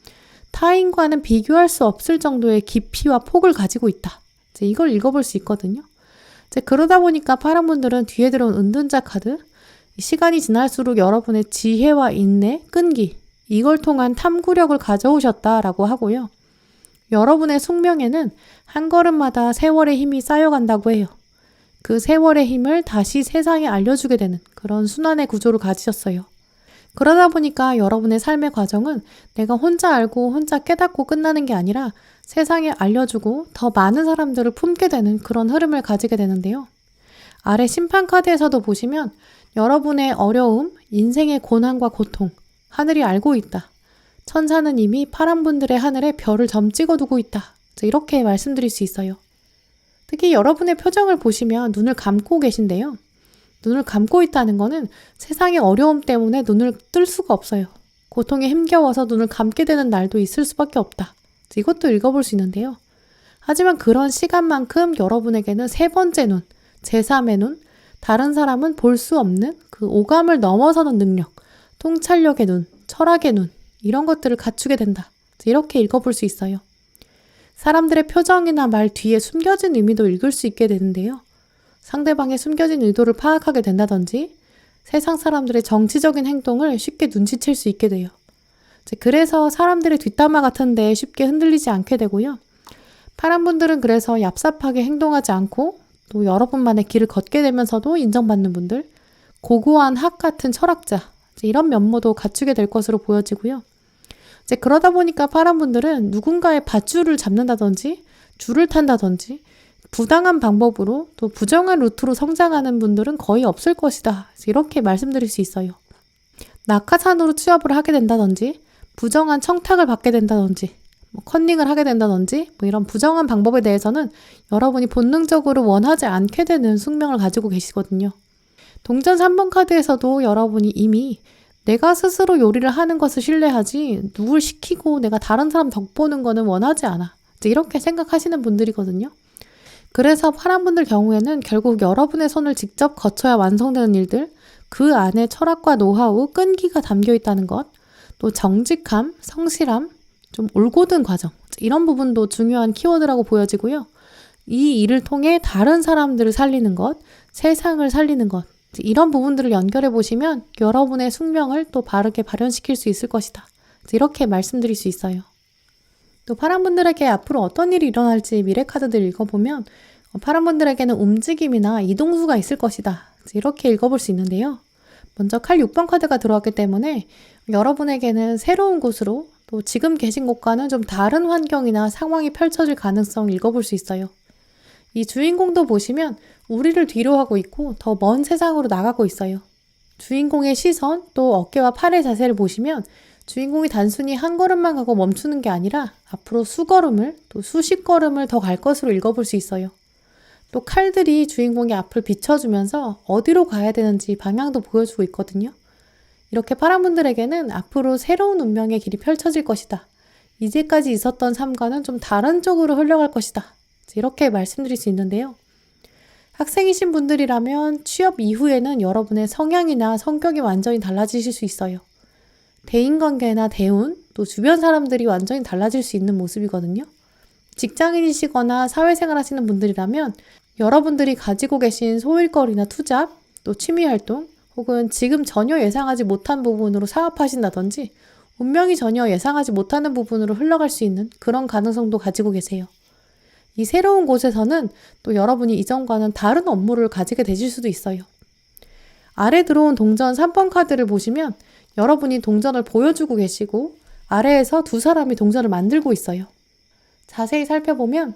타인과는 비교할 수 없을 정도의 깊이와 폭을 가지고 있다. 이걸 읽어볼 수 있거든요. 그러다 보니까 파란 분들은 뒤에 들어온 은둔자 카드, 시간이 지날수록 여러분의 지혜와 인내, 끈기, 이걸 통한 탐구력을 가져오셨다라고 하고요. 여러분의 숙명에는 한 걸음마다 세월의 힘이 쌓여간다고 해요. 그 세월의 힘을 다시 세상에 알려주게 되는 그런 순환의 구조를 가지셨어요. 그러다 보니까 여러분의 삶의 과정은 내가 혼자 알고 혼자 깨닫고 끝나는 게 아니라 세상에 알려주고 더 많은 사람들을 품게 되는 그런 흐름을 가지게 되는데요. 아래 심판 카드에서도 보시면 여러분의 어려움, 인생의 고난과 고통, 하늘이 알고 있다. 천사는 이미 파란 분들의 하늘에 별을 점 찍어두고 있다. 이렇게 말씀드릴 수 있어요. 특히 여러분의 표정을 보시면 눈을 감고 계신데요. 눈을 감고 있다는 거는 세상의 어려움 때문에 눈을 뜰 수가 없어요. 고통에 힘겨워서 눈을 감게 되는 날도 있을 수밖에 없다. 이것도 읽어볼 수 있는데요. 하지만 그런 시간만큼 여러분에게는 세 번째 눈, 제3의 눈, 다른 사람은 볼 수 없는 그 오감을 넘어서는 능력, 통찰력의 눈, 철학의 눈, 이런 것들을 갖추게 된다. 이렇게 읽어볼 수 있어요. 사람들의 표정이나 말 뒤에 숨겨진 의미도 읽을 수 있게 되는데요. 상대방의 숨겨진 의도를 파악하게 된다든지 세상 사람들의 정치적인 행동을 쉽게 눈치챌 수 있게 돼요. 그래서 사람들의 뒷담화 같은 데 쉽게 흔들리지 않게 되고요. 파란 분들은 그래서 얍삽하게 행동하지 않고 또 여러분만의 길을 걷게 되면서도 인정받는 분들, 고고한 학 같은 철학자, 이런 면모도 갖추게 될 것으로 보여지고요. 그러다 보니까 파란 분들은 누군가의 밧줄을 잡는다든지 줄을 탄다든지 부당한 방법으로 또 부정한 루트로 성장하는 분들은 거의 없을 것이다. 이렇게 말씀드릴 수 있어요. 낙하산으로 취업을 하게 된다든지 부정한 청탁을 받게 된다든지 컨닝을 하게 된다든지 이런 부정한 방법에 대해서는 여러분이 본능적으로 원하지 않게 되는 숙명을 가지고 계시거든요. 동전 3번 카드에서도 여러분이 이미 내가 스스로 요리를 하는 것을 신뢰하지 누굴 시키고 내가 다른 사람 덕보는 거는 원하지 않아. 이렇게 생각하시는 분들이거든요. 그래서 파란 분들 경우에는 결국 여러분의 손을 직접 거쳐야 완성되는 일들, 그 안에 철학과 노하우, 끈기가 담겨 있다는 것, 또 정직함, 성실함, 좀 올곧은 과정, 이런 부분도 중요한 키워드라고 보여지고요. 이 일을 통해 다른 사람들을 살리는 것, 세상을 살리는 것, 이런 부분들을 연결해 보시면 여러분의 숙명을 또 바르게 발현시킬 수 있을 것이다. 이렇게 말씀드릴 수 있어요. 또 파란 분들에게 앞으로 어떤 일이 일어날지 미래 카드들 읽어보면 파란 분들에게는 움직임이나 이동수가 있을 것이다. 이렇게 읽어볼 수 있는데요. 먼저 칼 6번 카드가 들어왔기 때문에 여러분에게는 새로운 곳으로 또 지금 계신 곳과는 좀 다른 환경이나 상황이 펼쳐질 가능성을 읽어볼 수 있어요. 이 주인공도 보시면 우리를 뒤로 하고 있고 더 먼 세상으로 나가고 있어요. 주인공의 시선 또 어깨와 팔의 자세를 보시면 주인공이 단순히 한 걸음만 가고 멈추는 게 아니라 앞으로 수걸음을 또 수십 걸음을 더 갈 것으로 읽어볼 수 있어요. 또 칼들이 주인공의 앞을 비춰주면서 어디로 가야 되는지 방향도 보여주고 있거든요. 이렇게 파란 분들에게는 앞으로 새로운 운명의 길이 펼쳐질 것이다. 이제까지 있었던 삶과는 좀 다른 쪽으로 흘러갈 것이다. 이렇게 말씀드릴 수 있는데요. 학생이신 분들이라면 취업 이후에는 여러분의 성향이나 성격이 완전히 달라지실 수 있어요. 대인관계나 대운, 또 주변 사람들이 완전히 달라질 수 있는 모습이거든요. 직장인이시거나 사회생활 하시는 분들이라면 여러분들이 가지고 계신 소일거리나 투잡, 또 취미활동, 혹은 지금 전혀 예상하지 못한 부분으로 사업하신다든지 운명이 전혀 예상하지 못하는 부분으로 흘러갈 수 있는 그런 가능성도 가지고 계세요. 이 새로운 곳에서는 또 여러분이 이전과는 다른 업무를 가지게 되실 수도 있어요. 아래 들어온 동전 3번 카드를 보시면 여러분이 동전을 보여주고 계시고 아래에서 두 사람이 동전을 만들고 있어요. 자세히 살펴보면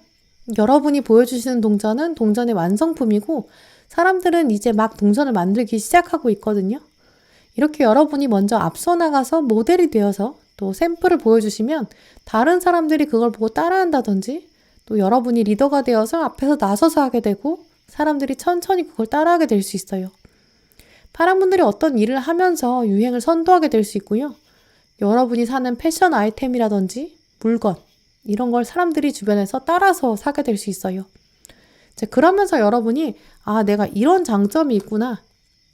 여러분이 보여주시는 동전은 동전의 완성품이고 사람들은 이제 막 동전을 만들기 시작하고 있거든요. 이렇게 여러분이 먼저 앞서 나가서 모델이 되어서 또 샘플을 보여주시면 다른 사람들이 그걸 보고 따라한다든지 또 여러분이 리더가 되어서 앞에서 나서서 하게 되고 사람들이 천천히 그걸 따라하게 될 수 있어요. 파란 분들이 어떤 일을 하면서 유행을 선도하게 될 수 있고요. 여러분이 사는 패션 아이템이라든지 물건 이런 걸 사람들이 주변에서 따라서 사게 될 수 있어요. 그러면서 여러분이 내가 이런 장점이 있구나.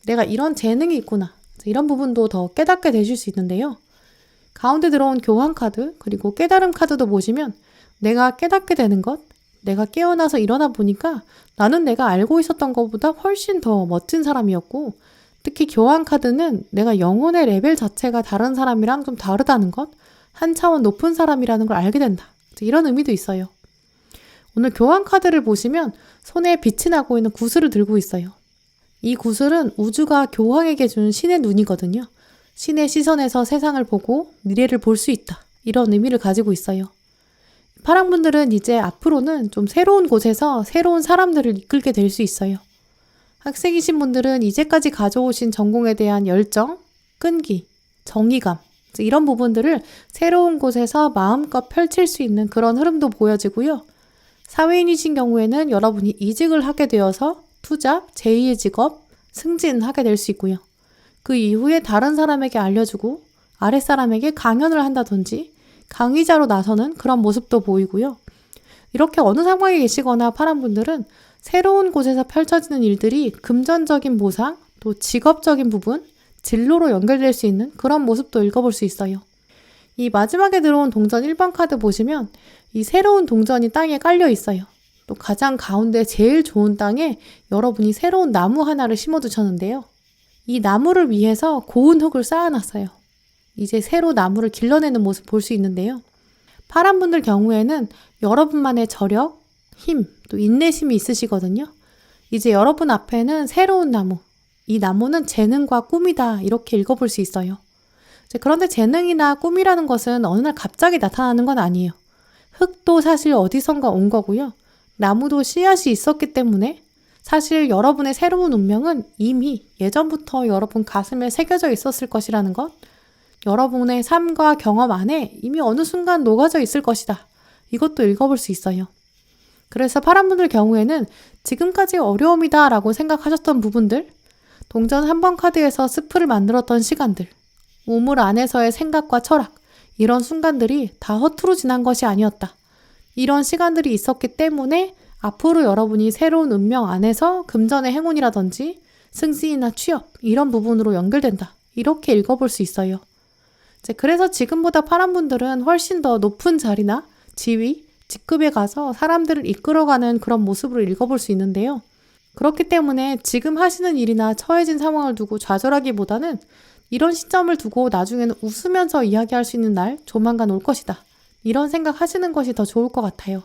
내가 이런 재능이 있구나. 이런 부분도 더 깨닫게 되실 수 있는데요. 가운데 들어온 교환 카드 그리고 깨달음 카드도 보시면 내가 깨닫게 되는 것, 내가 깨어나서 일어나 보니까 나는 내가 알고 있었던 것보다 훨씬 더 멋진 사람이었고 특히 교환 카드는 내가 영혼의 레벨 자체가 다른 사람이랑 좀 다르다는 것, 한 차원 높은 사람이라는 걸 알게 된다. 이런 의미도 있어요. 오늘 교환 카드를 보시면 손에 빛이 나고 있는 구슬을 들고 있어요. 이 구슬은 우주가 교황에게 준 신의 눈이거든요. 신의 시선에서 세상을 보고 미래를 볼 수 있다. 이런 의미를 가지고 있어요. 파랑 분들은 이제 앞으로는 좀 새로운 곳에서 새로운 사람들을 이끌게 될 수 있어요. 학생이신 분들은 이제까지 가져오신 전공에 대한 열정, 끈기, 정의감, 이런 부분들을 새로운 곳에서 마음껏 펼칠 수 있는 그런 흐름도 보여지고요. 사회인이신 경우에는 여러분이 이직을 하게 되어서 투잡, 제2의 직업, 승진하게 될 수 있고요. 그 이후에 다른 사람에게 알려주고 아랫사람에게 강연을 한다든지 강의자로 나서는 그런 모습도 보이고요. 이렇게 어느 상황에 계시거나 파란 분들은 새로운 곳에서 펼쳐지는 일들이 금전적인 보상, 또 직업적인 부분, 진로로 연결될 수 있는 그런 모습도 읽어볼 수 있어요. 이 마지막에 들어온 동전 1번 카드 보시면 이 새로운 동전이 땅에 깔려 있어요. 또 가장 가운데 제일 좋은 땅에 여러분이 새로운 나무 하나를 심어두셨는데요. 이 나무를 위해서 고운 흙을 쌓아놨어요. 이제 새로 나무를 길러내는 모습 볼 수 있는데요. 파란 분들 경우에는 여러분만의 저력, 힘, 또 인내심이 있으시거든요. 이제 여러분 앞에는 새로운 나무, 이 나무는 재능과 꿈이다 이렇게 읽어볼 수 있어요. 그런데 재능이나 꿈이라는 것은 어느 날 갑자기 나타나는 건 아니에요. 흙도 사실 어디선가 온 거고요. 나무도 씨앗이 있었기 때문에 사실 여러분의 새로운 운명은 이미 예전부터 여러분 가슴에 새겨져 있었을 것이라는 것, 여러분의 삶과 경험 안에 이미 어느 순간 녹아져 있을 것이다. 이것도 읽어볼 수 있어요. 그래서 파란 분들 경우에는 지금까지 어려움이다 라고 생각하셨던 부분들, 동전 3번 카드에서 스프를 만들었던 시간들, 우물 안에서의 생각과 철학, 이런 순간들이 다 허투루 지난 것이 아니었다. 이런 시간들이 있었기 때문에 앞으로 여러분이 새로운 운명 안에서 금전의 행운이라든지 승진이나 취업, 이런 부분으로 연결된다. 이렇게 읽어볼 수 있어요. 그래서 지금보다 파란 분들은 훨씬 더 높은 자리나 지위, 직급에 가서 사람들을 이끌어가는 그런 모습으로 읽어볼 수 있는데요. 그렇기 때문에 지금 하시는 일이나 처해진 상황을 두고 좌절하기보다는 이런 시점을 두고 나중에는 웃으면서 이야기할 수 있는 날 조만간 올 것이다. 이런 생각 하시는 것이 더 좋을 것 같아요.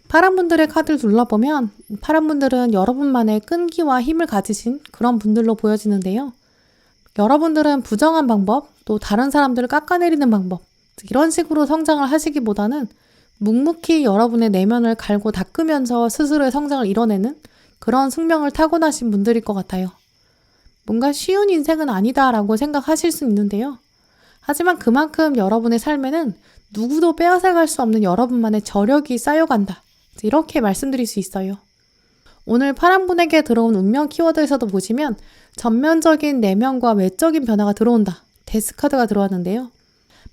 파란 분들의 카드를 둘러보면 파란 분들은 여러분만의 끈기와 힘을 가지신 그런 분들로 보여지는데요. 여러분들은 부정한 방법, 또 다른 사람들을 깎아내리는 방법, 이런 식으로 성장을 하시기보다는 묵묵히 여러분의 내면을 갈고 닦으면서 스스로의 성장을 이뤄내는 그런 숙명을 타고나신 분들일 것 같아요. 뭔가 쉬운 인생은 아니다라고 생각하실 수 있는데요. 하지만 그만큼 여러분의 삶에는 누구도 빼앗아갈 수 없는 여러분만의 저력이 쌓여간다. 이렇게 말씀드릴 수 있어요. 오늘 파란분에게 들어온 운명 키워드에서도 보시면 전면적인 내면과 외적인 변화가 들어온다. 데스카드가 들어왔는데요.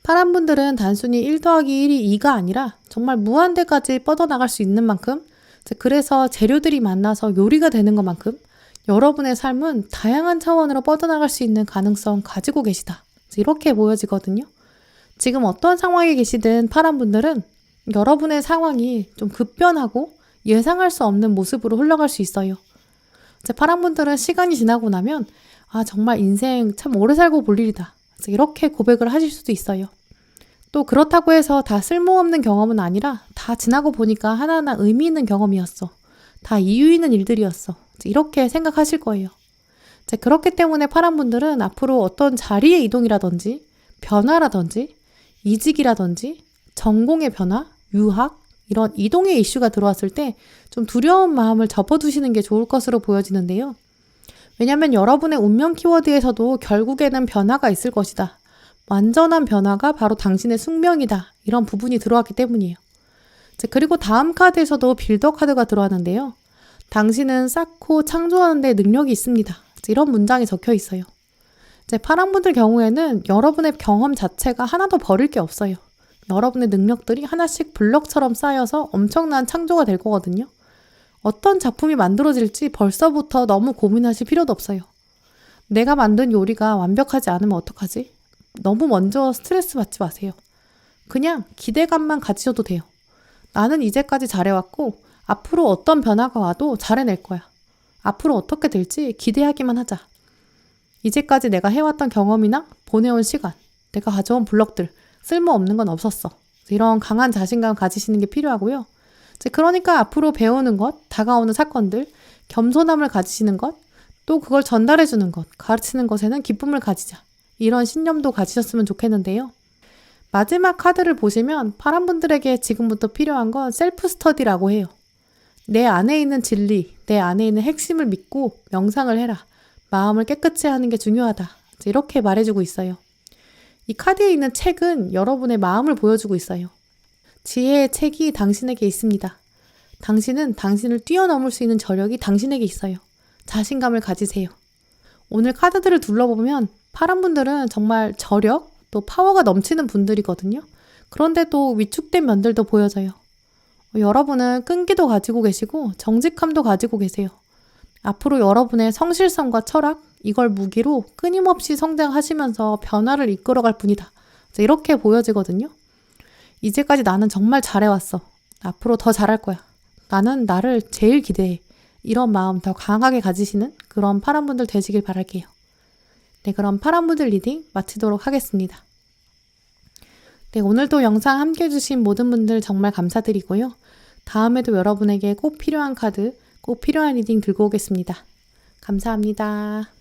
파란분들은 단순히 1 더하기 1이 2가 아니라 정말 무한대까지 뻗어나갈 수 있는 만큼, 그래서 재료들이 만나서 요리가 되는 것만큼 여러분의 삶은 다양한 차원으로 뻗어나갈 수 있는 가능성 가지고 계시다. 이렇게 보여지거든요. 지금 어떤 상황에 계시든 파란분들은 여러분의 상황이 좀 급변하고 예상할 수 없는 모습으로 흘러갈 수 있어요. 파란분들은 시간이 지나고 나면 정말 인생 참 오래 살고 볼 일이다. 이렇게 고백을 하실 수도 있어요. 또 그렇다고 해서 다 쓸모없는 경험은 아니라 다 지나고 보니까 하나하나 의미 있는 경험이었어. 다 이유 있는 일들이었어. 이렇게 생각하실 거예요. 그렇기 때문에 파란분들은 앞으로 어떤 자리의 이동이라든지 변화라든지 이직이라든지 전공의 변화, 유학, 이런 이동의 이슈가 들어왔을 때 좀 두려운 마음을 접어두시는 게 좋을 것으로 보여지는데요. 왜냐하면 여러분의 운명 키워드에서도 결국에는 변화가 있을 것이다. 완전한 변화가 바로 당신의 숙명이다. 이런 부분이 들어왔기 때문이에요. 그리고 다음 카드에서도 빌더 카드가 들어왔는데요. 당신은 쌓고 창조하는 데 능력이 있습니다. 이런 문장이 적혀 있어요. 파란분들 경우에는 여러분의 경험 자체가 하나도 버릴 게 없어요. 여러분의 능력들이 하나씩 블럭처럼 쌓여서 엄청난 창조가 될 거거든요. 어떤 작품이 만들어질지 벌써부터 너무 고민하실 필요도 없어요. 내가 만든 요리가 완벽하지 않으면 어떡하지? 너무 먼저 스트레스 받지 마세요. 그냥 기대감만 가지셔도 돼요. 나는 이제까지 잘해왔고 앞으로 어떤 변화가 와도 잘해낼 거야. 앞으로 어떻게 될지 기대하기만 하자. 이제까지 내가 해왔던 경험이나 보내온 시간, 내가 가져온 블럭들, 쓸모없는 건 없었어. 이런 강한 자신감 가지시는 게 필요하고요. 그러니까 앞으로 배우는 것, 다가오는 사건들, 겸손함을 가지시는 것, 또 그걸 전달해주는 것, 가르치는 것에는 기쁨을 가지자. 이런 신념도 가지셨으면 좋겠는데요. 마지막 카드를 보시면 파란분들에게 지금부터 필요한 건 셀프 스터디라고 해요. 내 안에 있는 진리, 내 안에 있는 핵심을 믿고 명상을 해라. 마음을 깨끗이 하는 게 중요하다. 이렇게 말해주고 있어요. 이 카드에 있는 책은 여러분의 마음을 보여주고 있어요. 지혜의 책이 당신에게 있습니다. 당신은 당신을 뛰어넘을 수 있는 저력이 당신에게 있어요. 자신감을 가지세요. 오늘 카드들을 둘러보면 파란 분들은 정말 저력, 또 파워가 넘치는 분들이거든요. 그런데도 위축된 면들도 보여져요. 여러분은 끈기도 가지고 계시고 정직함도 가지고 계세요. 앞으로 여러분의 성실성과 철학, 이걸 무기로 끊임없이 성장하시면서 변화를 이끌어갈 분이다. 이렇게 보여지거든요. 이제까지 나는 정말 잘해왔어. 앞으로 더 잘할 거야. 나는 나를 제일 기대해. 이런 마음 더 강하게 가지시는 그런 파란분들 되시길 바랄게요. 네, 그럼 파란분들 리딩 마치도록 하겠습니다. 네, 오늘도 영상 함께 해주신 모든 분들 정말 감사드리고요. 다음에도 여러분에게 꼭 필요한 카드, 꼭 필요한 리딩 들고 오겠습니다. 감사합니다.